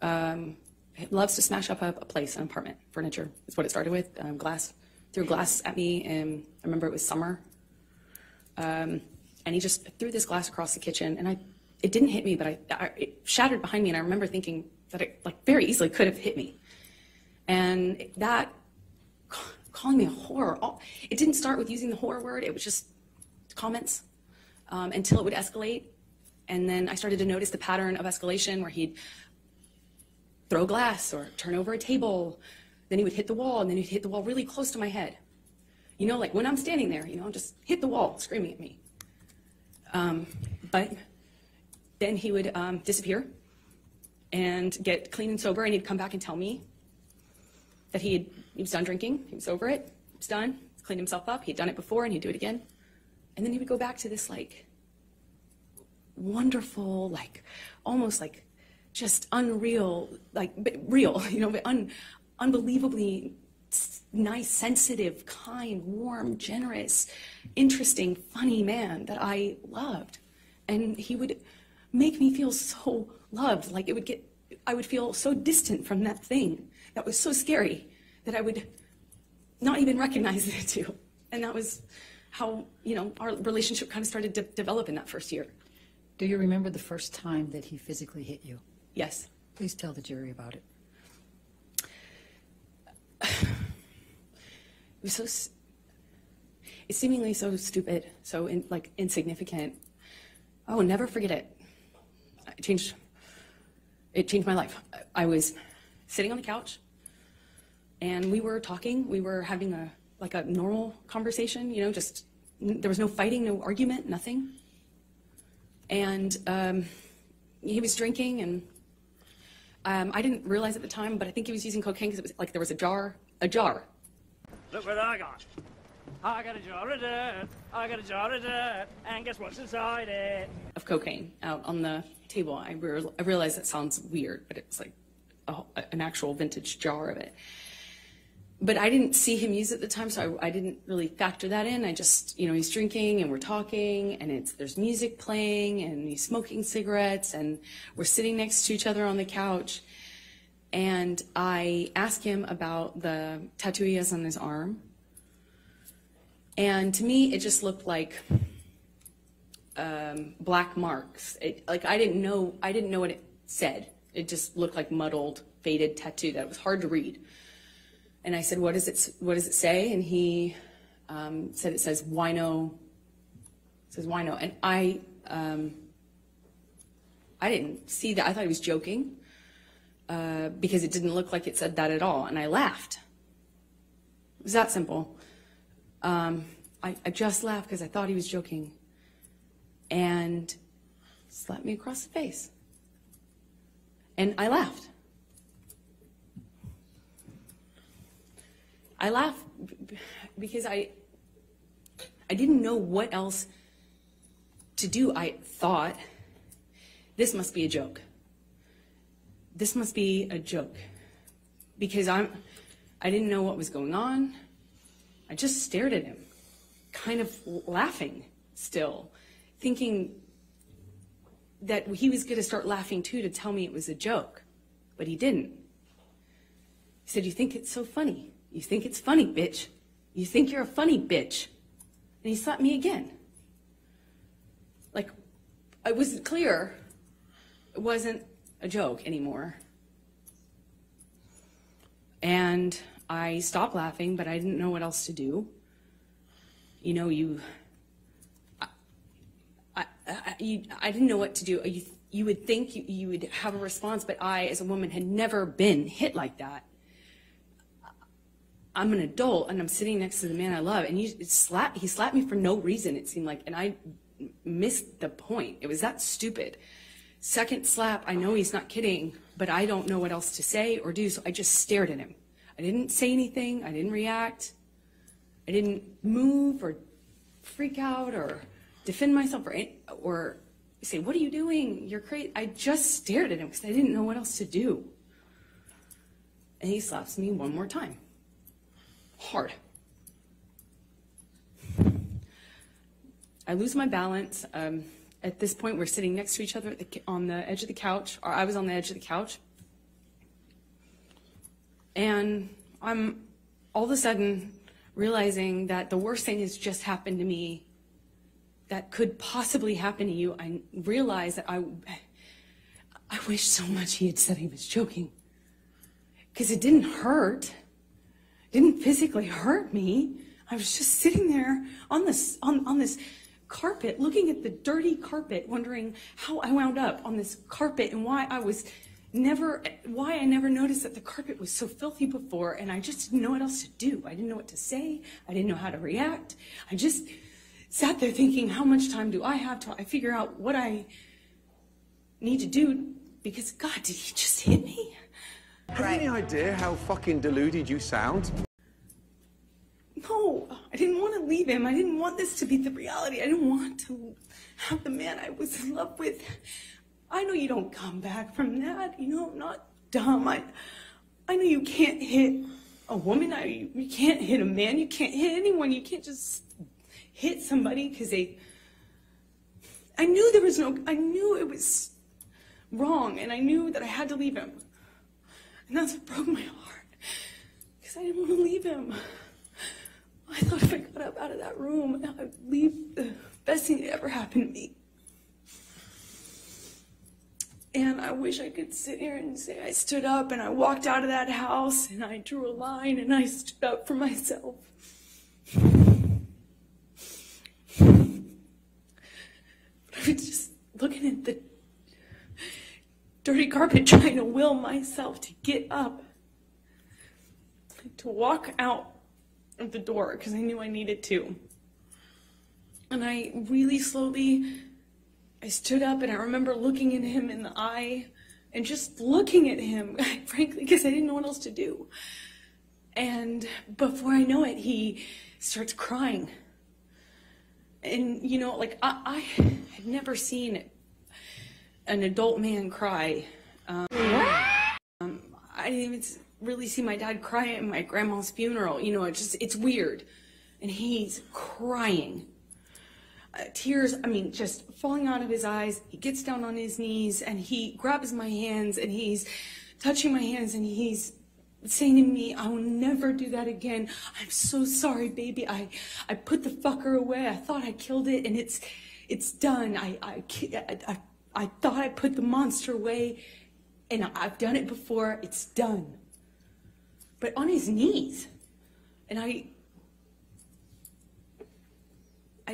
He loves to smash up a place, an apartment, furniture. That's what it started with. Glass, threw glass at me, and I remember it was summer. And he just threw this glass across the kitchen, and it didn't hit me, but it shattered behind me, and I remember thinking that it very easily could have hit me. And that, calling me a whore, it didn't start with using the whore word, it was just comments until it would escalate. And then I started to notice the pattern of escalation where he'd throw glass or turn over a table, then he would hit the wall, and then he'd hit the wall really close to my head. Like when I'm standing there, just hit the wall, screaming at me. But then he would disappear and get clean and sober, and he'd come back and tell me that he was done drinking, he was over it, he was done, he'd cleaned himself up, he'd done it before, and he'd do it again. And then he would go back to this wonderful, almost just unreal, but real, but unbelievably nice, sensitive, kind, warm, generous, interesting, funny man that I loved. And he would make me feel so loved, I would feel so distant from that thing that was so scary that I would not even recognize it too. And that was how, our relationship kind of started to develop in that first year.
Do you remember the first time that he physically hit you?
Yes.
Please tell the jury about it.
It's seemingly so stupid, so insignificant. I will never forget it. It changed my life. I was sitting on the couch, and we were talking. We were having a normal conversation. Just there was no fighting, no argument, nothing. And he was drinking, and I didn't realize at the time, but I think he was using cocaine because it was there was a jar.
Look what I got. I got a jar of dirt. I got a jar of dirt. And guess what's inside it?
Of cocaine out on the table. I realize that sounds weird, but it's an actual vintage jar of it. But I didn't see him use it at the time, so I didn't really factor that in. I just, he's drinking and we're talking, and there's music playing, and he's smoking cigarettes, and we're sitting next to each other on the couch. And I asked him about the tattoo he has on his arm. And to me, it just looked like black marks. I didn't know what it said. It just looked like muddled, faded tattoo that was hard to read. And I said, what does it say? And he said it says wino. It says wino. And I didn't see that. I thought he was joking because it didn't look like it said that at all. And I laughed. It was that simple. I just laughed because I thought he was joking. And slapped me across the face. And I laughed. I laughed because I didn't know what else to do. I thought, this must be a joke. This must be a joke. Because I didn't know what was going on. I just stared at him, kind of laughing still, thinking that he was going to start laughing too to tell me it was a joke. But he didn't. He said, "You think it's so funny? You think it's funny, bitch. You think you're a funny bitch." And he slapped me again. It was clear it wasn't a joke anymore. And I stopped laughing, but I didn't know what else to do. I didn't know what to do. You would think you would have a response, but I, as a woman, had never been hit like that. I'm an adult, and I'm sitting next to the man I love, and he slapped me for no reason, it seemed like, and I missed the point. It was that stupid. Second slap, I know he's not kidding, but I don't know what else to say or do, so I just stared at him. I didn't say anything. I didn't react. I didn't move or freak out or defend myself or say, "What are you doing? You're crazy." I just stared at him because I didn't know what else to do. And he slaps me one more time. Hard. I lose my balance. At this point, we're sitting next to each other on the edge of the couch, or I was on the edge of the couch. And I'm all of a sudden realizing that the worst thing has just happened to me that could possibly happen to you. I realized that I wish so much he had said he was joking. Because it didn't hurt. It didn't physically hurt me. I was just sitting there on this carpet, looking at the dirty carpet, wondering how I wound up on this carpet and why I never noticed that the carpet was so filthy before, and I just didn't know what else to do. I didn't know what to say. I didn't know how to react. I just sat there thinking, how much time do I have till I figure out what I need to do? Because, God, did he just hit me?
Have you any idea how fucking deluded you sound?
No, I didn't want to leave him. I didn't want this to be the reality. I didn't want to have the man I was in love with. I know you don't come back from that. You know, I'm not dumb. I know you can't hit a woman. You can't hit a man. You can't hit anyone. You can't just hit somebody because I knew it was wrong, and I knew that I had to leave him. And that's what broke my heart, because I didn't want to leave him. I thought if I got up out of that room, I'd leave the best thing that ever happened to me. And I wish I could sit here and say I stood up and I walked out of that house and I drew a line and I stood up for myself. But I was just looking at the dirty carpet, trying to will myself to get up, to walk out of the door because I knew I needed to. And I really slowly, I stood up, and I remember looking at him in the eye and just looking at him, frankly, because I didn't know what else to do. And before I know it, he starts crying. And, you know, like, I had never seen an adult man cry. I didn't even really see my dad cry at my grandma's funeral. You know, it's weird. And he's crying. Tears, I mean, just falling out of his eyes. He gets down on his knees and he grabs my hands and he's touching my hands and he's saying to me, "I will never do that again. I'm so sorry, baby. I put the fucker away. I thought I killed it and it's done. I thought I put the monster away and I've done it before. It's done." But on his knees. And I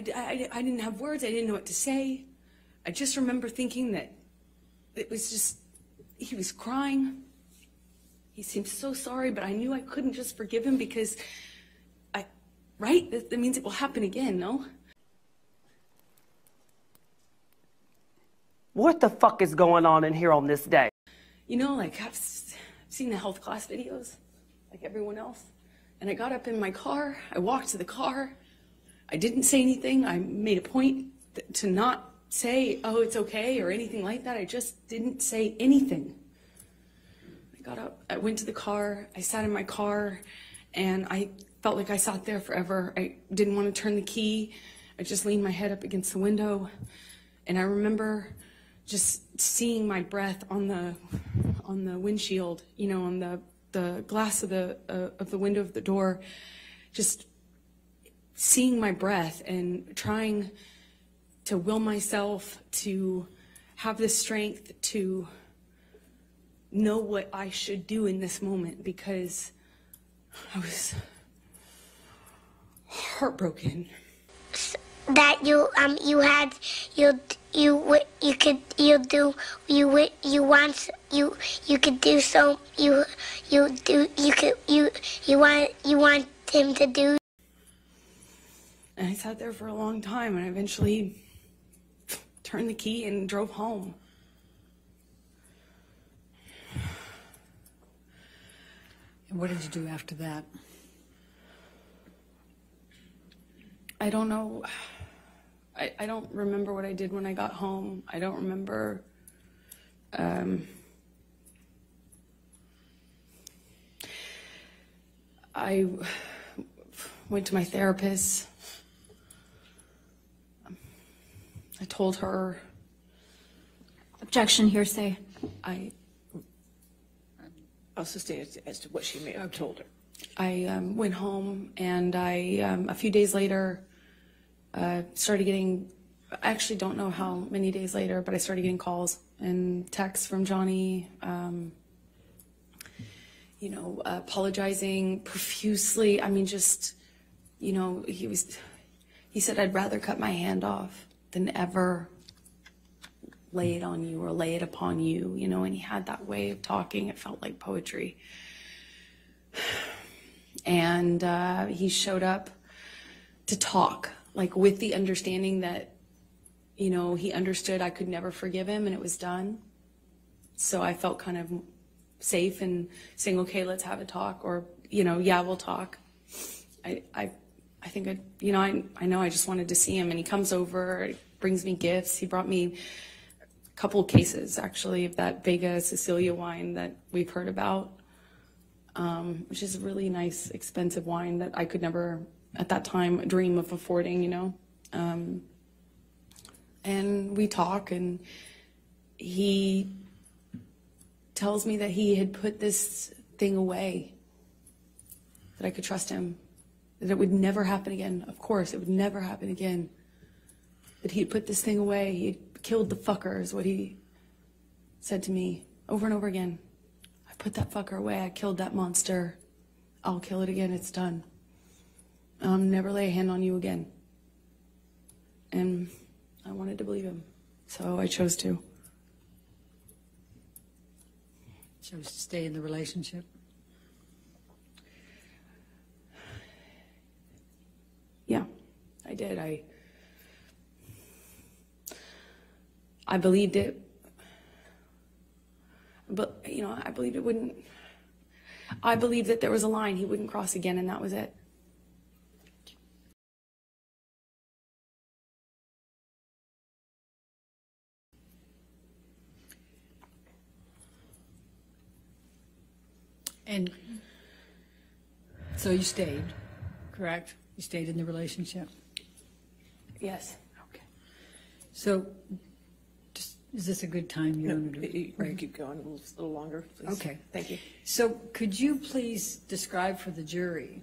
didn't have words. I didn't know what to say. I just remember thinking that it was just, he was crying. He seemed so sorry, but I knew I couldn't just forgive him because right? That means it will happen again, no?
What the fuck is going on in here on this day?
You know, like, I've seen the health class videos, like everyone else. And I got up in my car, I walked to the car, I didn't say anything. I made a point to not say, "Oh, it's okay," or anything like that. I just didn't say anything. I got up, I went to the car, I sat in my car, and I felt like I sat there forever. I didn't want to turn the key. I just leaned my head up against the window, and I remember just seeing my breath on the windshield, you know, on the glass of the window of the door, just seeing my breath and trying to will myself to have the strength to know what I should do in this moment, because I was heartbroken.
That you want him to do.
And I sat there for a long time, and I eventually turned the key and drove home.
And what did you do after that?
I don't know I don't remember what I did when I got home. I don't remember. I went to my therapist. I told her.
Objection, hearsay.
I'll sustain it as to what she may have told her.
I went home, and a few days later, started getting, I actually don't know how many days later, but I started getting calls and texts from Johnny, apologizing profusely. I mean, just, he said, I'd rather cut my hand off than ever lay it on you or lay it upon you, and he had that way of talking. It felt like poetry. And he showed up to talk, like with the understanding that, he understood I could never forgive him and it was done. So I felt kind of safe in saying, okay, let's have a talk, or, yeah, we'll talk. I think I know I just wanted to see him, and he comes over, brings me gifts. He brought me a couple cases, actually, of that Vega Sicilia wine that we've heard about, which is a really nice, expensive wine that I could never, at that time, dream of affording, and we talk, and he tells me that he had put this thing away, that I could trust him, that it would never happen again. Of course, it would never happen again. That he'd put this thing away. He had killed the fucker, is what he said to me over and over again. I put that fucker away. I killed that monster. I'll kill it again. It's done. I'll never lay a hand on you again. And I wanted to believe him, so I chose to.
Chose to stay in the relationship?
Yeah, I did. I believed it, but I believed it wouldn't. I believed that there was a line he wouldn't cross again, and that was it.
And so you stayed, correct? You stayed in the relationship?
Yes.
Okay. So, is this a good time?
You can keep going a little longer, please.
Okay.
Thank you.
So, could you please describe for the jury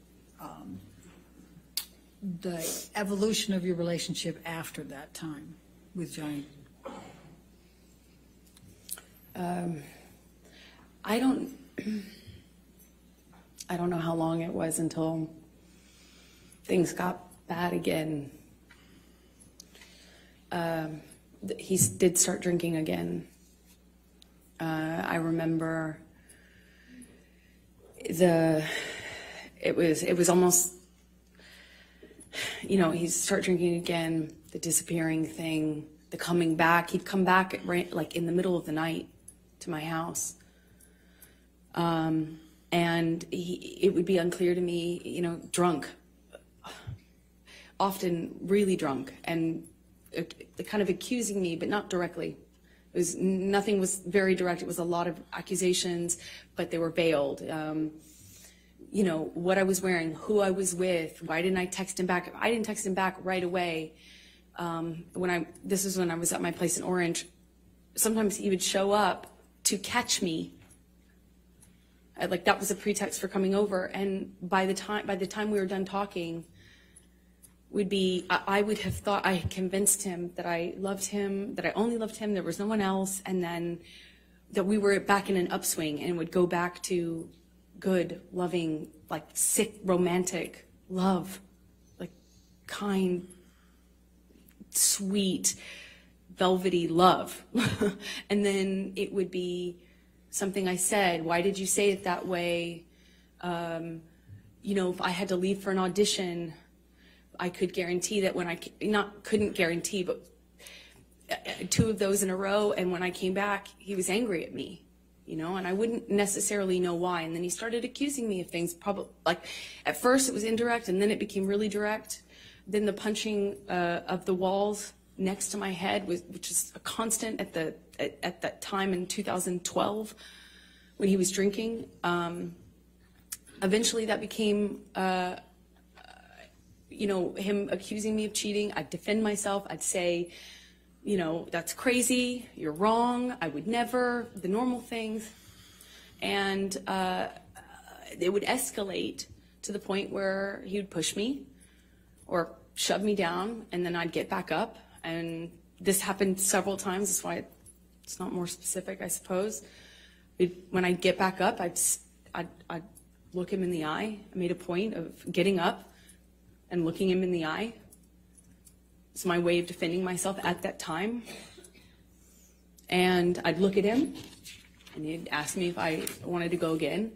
the evolution of your relationship after that time with Johnny?
I don't know how long it was until things got bad again. He did start drinking again. I remember it was almost, he'd start drinking again, the disappearing thing, the coming back. He'd come back like in the middle of the night to my house. And it would be unclear to me, drunk, often really drunk, and kind of accusing me, but not directly. Nothing was very direct. It was a lot of accusations, but they were veiled. What I was wearing, who I was with, why didn't I text him back? I didn't text him back right away. This is when I was at my place in Orange. Sometimes he would show up to catch me. Like that was a pretext for coming over, and by the time we were done talking, I would have thought I had convinced him that I loved him, that I only loved him, there was no one else, and then that we were back in an upswing and would go back to good, loving, like sick, romantic love, like kind, sweet, velvety love. And then it would be something I said, why did you say it that way? If I had to leave for an audition, I could guarantee that couldn't guarantee, but 2 of those in a row, and when I came back, he was angry at me, and I wouldn't necessarily know why. And then he started accusing me of things, probably, like, at first it was indirect, and then it became really direct, then the punching of the walls next to my head, which is a constant at that time in 2012 when he was drinking. Eventually that became, him accusing me of cheating. I'd defend myself. I'd say, that's crazy. You're wrong. I would never, the normal things. And it would escalate to the point where he would push me or shove me down, and then I'd get back up. And this happened several times. That's why it's not more specific, I suppose. When I'd get back up, I'd look him in the eye. I made a point of getting up and looking him in the eye. It's my way of defending myself at that time. And I'd look at him, and he'd ask me if I wanted to go again,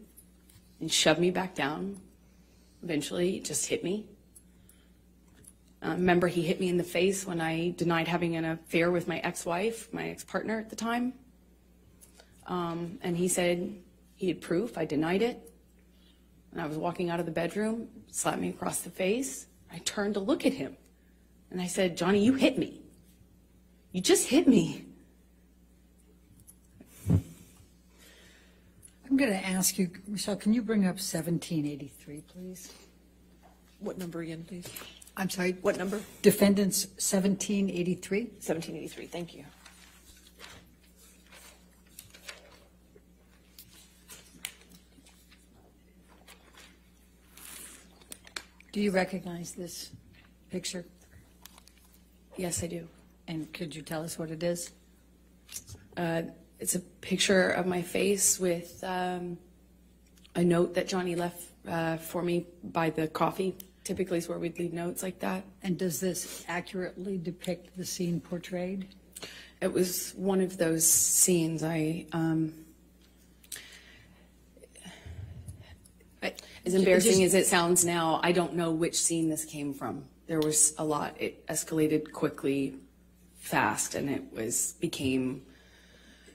and shove me back down. Eventually, he just hit me. Remember, he hit me in the face when I denied having an affair with my ex-wife, my ex-partner at the time. And he said he had proof. I denied it. And I was walking out of the bedroom, slapped me across the face. I turned to look at him. And I said, Johnny, you hit me. You just hit me.
I'm going to ask you, Michelle, can you bring up 1783, please?
What number again, please?
I'm sorry?
What number?
Defendants 1783?
1783, thank you.
Do you recognize this picture?
Yes, I do.
And could you tell us what it is?
It's a picture of my face with a note that Johnny left for me by the coffee. Typically is where we'd leave notes like that.
And does this accurately depict the scene portrayed?
It was one of those scenes. As embarrassing as it sounds now, I don't know which scene this came from. There was a lot. It escalated quickly, fast, and it became.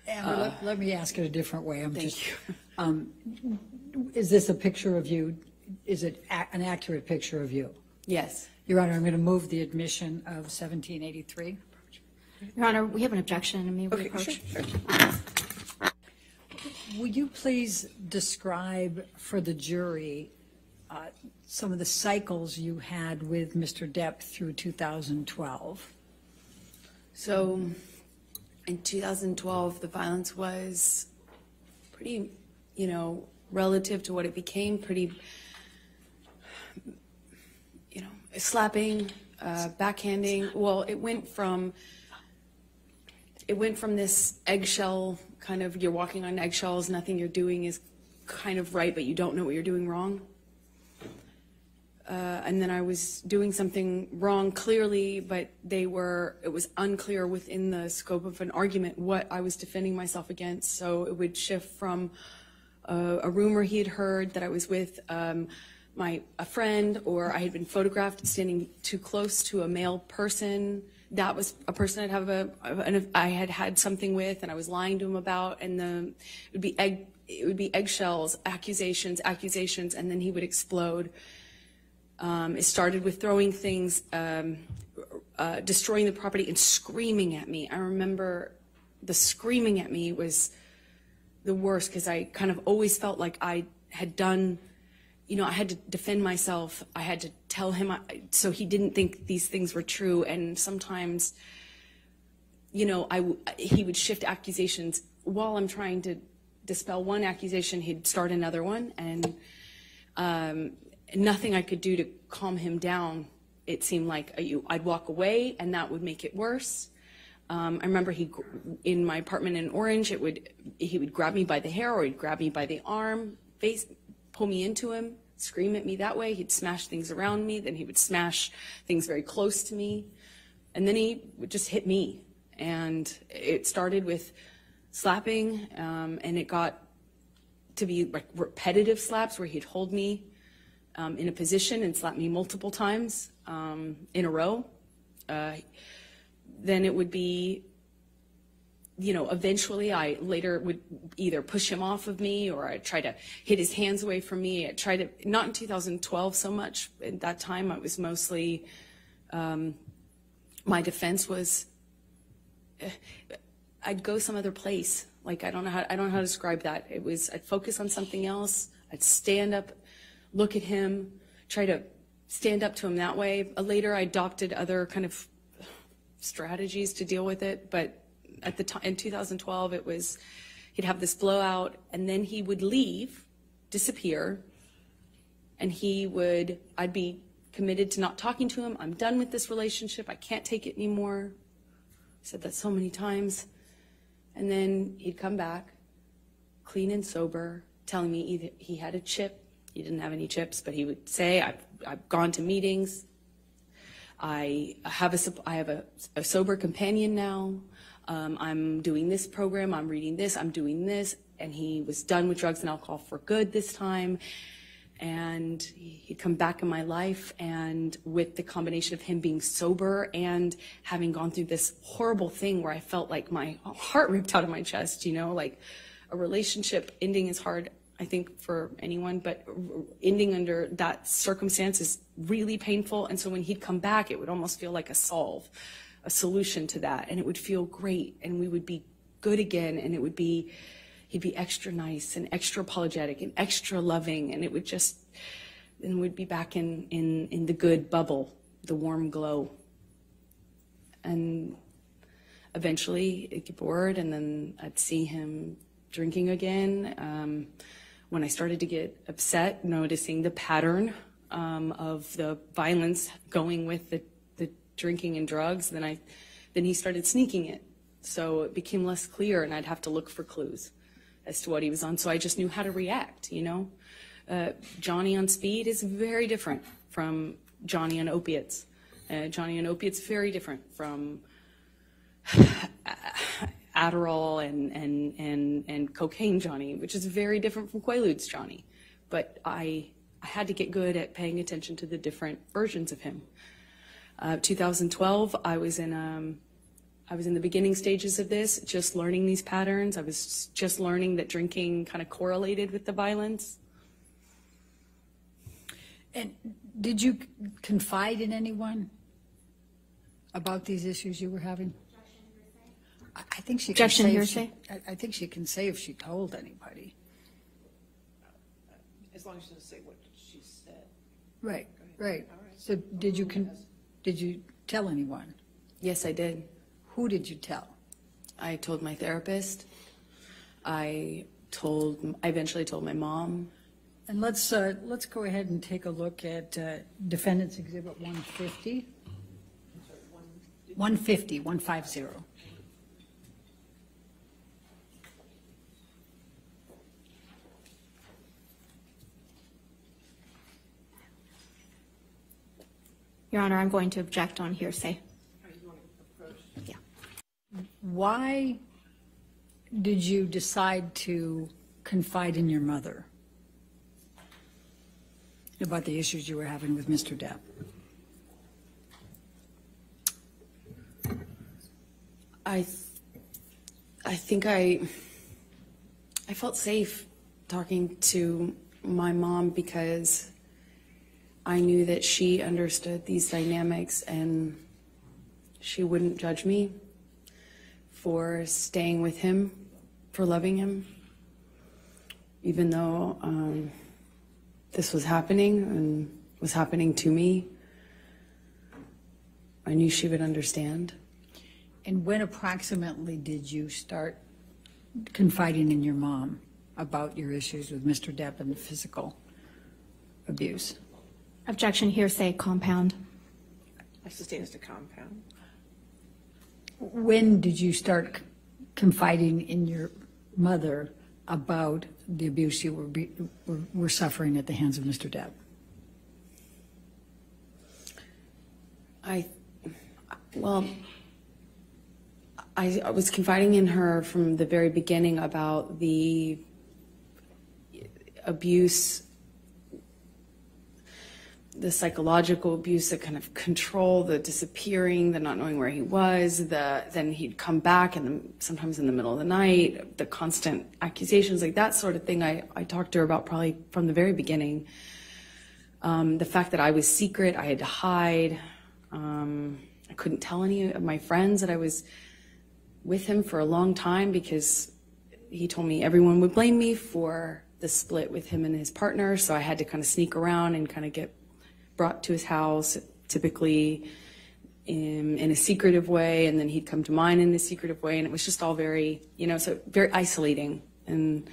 Amber, let me ask it a different way.
Thank you.
Is this a picture of you? Is it an accurate picture of you?
Yes.
Your Honor, I'm going to move the admission of 1783.
Your Honor, we have an objection, and may we approach?
Sure.
Will you please describe for the jury some of the cycles you had with Mr. Depp through 2012?
So in 2012, the violence was pretty, relative to what it became, pretty, slapping, backhanding. Well, it went from this eggshell kind of, you're walking on eggshells, nothing you're doing is kind of right, but you don't know what you're doing wrong. And then I was doing something wrong clearly, but it was unclear within the scope of an argument what I was defending myself against. So it would shift from a rumor he had heard that I was with a friend, or I had been photographed standing too close to a male person. That was a person I had had something with, and I was lying to him about, and it would be eggshells, accusations, and then he would explode. It started with throwing things, destroying the property, and screaming at me. I remember the screaming at me was the worst, because I kind of always felt like I had done, I had to defend myself. I had to tell him so he didn't think these things were true. And sometimes, he would shift accusations while I'm trying to dispel one accusation. He'd start another one, and nothing I could do to calm him down. It seemed like I'd walk away, and that would make it worse. I remember in my apartment in Orange, he would grab me by the hair, or he'd grab me by the arm, pull me into him, scream at me that way. He'd smash things around me, then he would smash things very close to me, and then he would just hit me. And it started with slapping, and it got to be like repetitive slaps where he'd hold me in a position and slap me multiple times in a row. Then it would be, eventually I later would either push him off of me, or I'd try to hit his hands away from me. Not in 2012 so much. At that time, I was mostly My defense was, I'd go some other place. Like, I don't know how to describe that. It was, I'd focus on something else. I'd stand up, look at him, try to stand up to him that way. Later, I adopted other kind of strategies to deal with it. But at the time, in 2012, it was, he'd have this blowout, and then he would leave, disappear, and I'd be committed to not talking to him. I'm done with this relationship. I can't take it anymore. I said that so many times. And then he'd come back, clean and sober, telling me either he had a chip. He didn't have any chips, but he would say, I've gone to meetings. I have a sober companion now. I'm doing this program. I'm reading this. I'm doing this. And he was done with drugs and alcohol for good this time. And he'd come back in my life, and with the combination of him being sober and having gone through this horrible thing where I felt like my heart ripped out of my chest, you know, like a relationship ending is hard, I think, for anyone, but ending under that circumstance is really painful. And so when he'd come back, it would almost feel like a solution to that, and it would feel great, and we would be good again, and he'd be extra nice and extra apologetic and extra loving, and then we'd be back in the good bubble, the warm glow. And eventually it'd get bored, and then I'd see him drinking again. When I started to get upset, noticing the pattern of the violence going with the drinking and drugs, then he started sneaking it. So it became less clear, and I'd have to look for clues as to what he was on. So I just knew how to react, you know. Johnny on speed is very different from Johnny on opiates. Johnny on opiates very different from Adderall and cocaine Johnny, which is very different from Quaaludes Johnny. But I had to get good at paying attention to the different versions of him. 2012, I was in the beginning stages of this, just learning these patterns. I was just learning that drinking kind of correlated with the violence.
And did you confide in anyone about these issues you were having? I think she can say. I think she can say if she told anybody.
As long as she doesn't say what she said.
Right, right. So did you tell anyone?
Yes, I did.
Who did you tell?
I told my therapist. I eventually told my mom.
And let's go ahead and take a look at Defendant's Exhibit 150. 150.
Your Honor, I'm going to object on hearsay. Yeah.
Why did you decide to confide in your mother about the issues you were having with Mr. Depp?
I think I felt safe talking to my mom because I knew that she understood these dynamics and she wouldn't judge me for staying with him, for loving him, even though this was happening and was happening to me. I knew she would understand.
And when approximately did you start confiding in your mom about your issues with Mr. Depp and the physical abuse?
Objection, hearsay, compound.
I sustain as to compound.
When did you start confiding in your mother about the abuse you were suffering at the hands of Mr. Depp?
I was confiding in her from the very beginning about the abuse, the psychological abuse, the kind of control, the disappearing, the not knowing where he was, then he'd come back and sometimes in the middle of the night, the constant accusations, like that sort of thing. I talked to her about probably from the very beginning. The fact that I was secret, I had to hide. I couldn't tell any of my friends that I was with him for a long time because he told me everyone would blame me for the split with him and his partner. So I had to kind of sneak around and kind of get brought to his house, typically in a secretive way, and then he'd come to mine in a secretive way, and it was just all very, so very isolating. And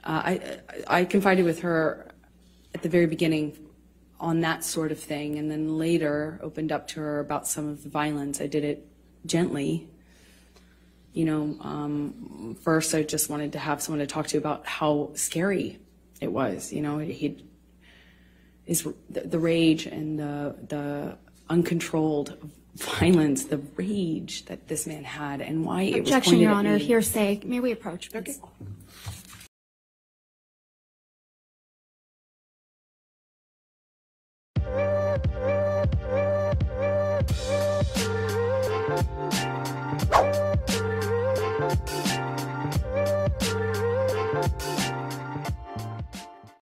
I confided with her at the very beginning on that sort of thing, and then later opened up to her about some of the violence. I did it gently. First I just wanted to have someone to talk to about how scary it was. The rage and the uncontrolled violence, the rage that this man had, and why it was
Objection,
pointed
Your
at
Honor.
me.
Hearsay. May we approach, please?
Okay.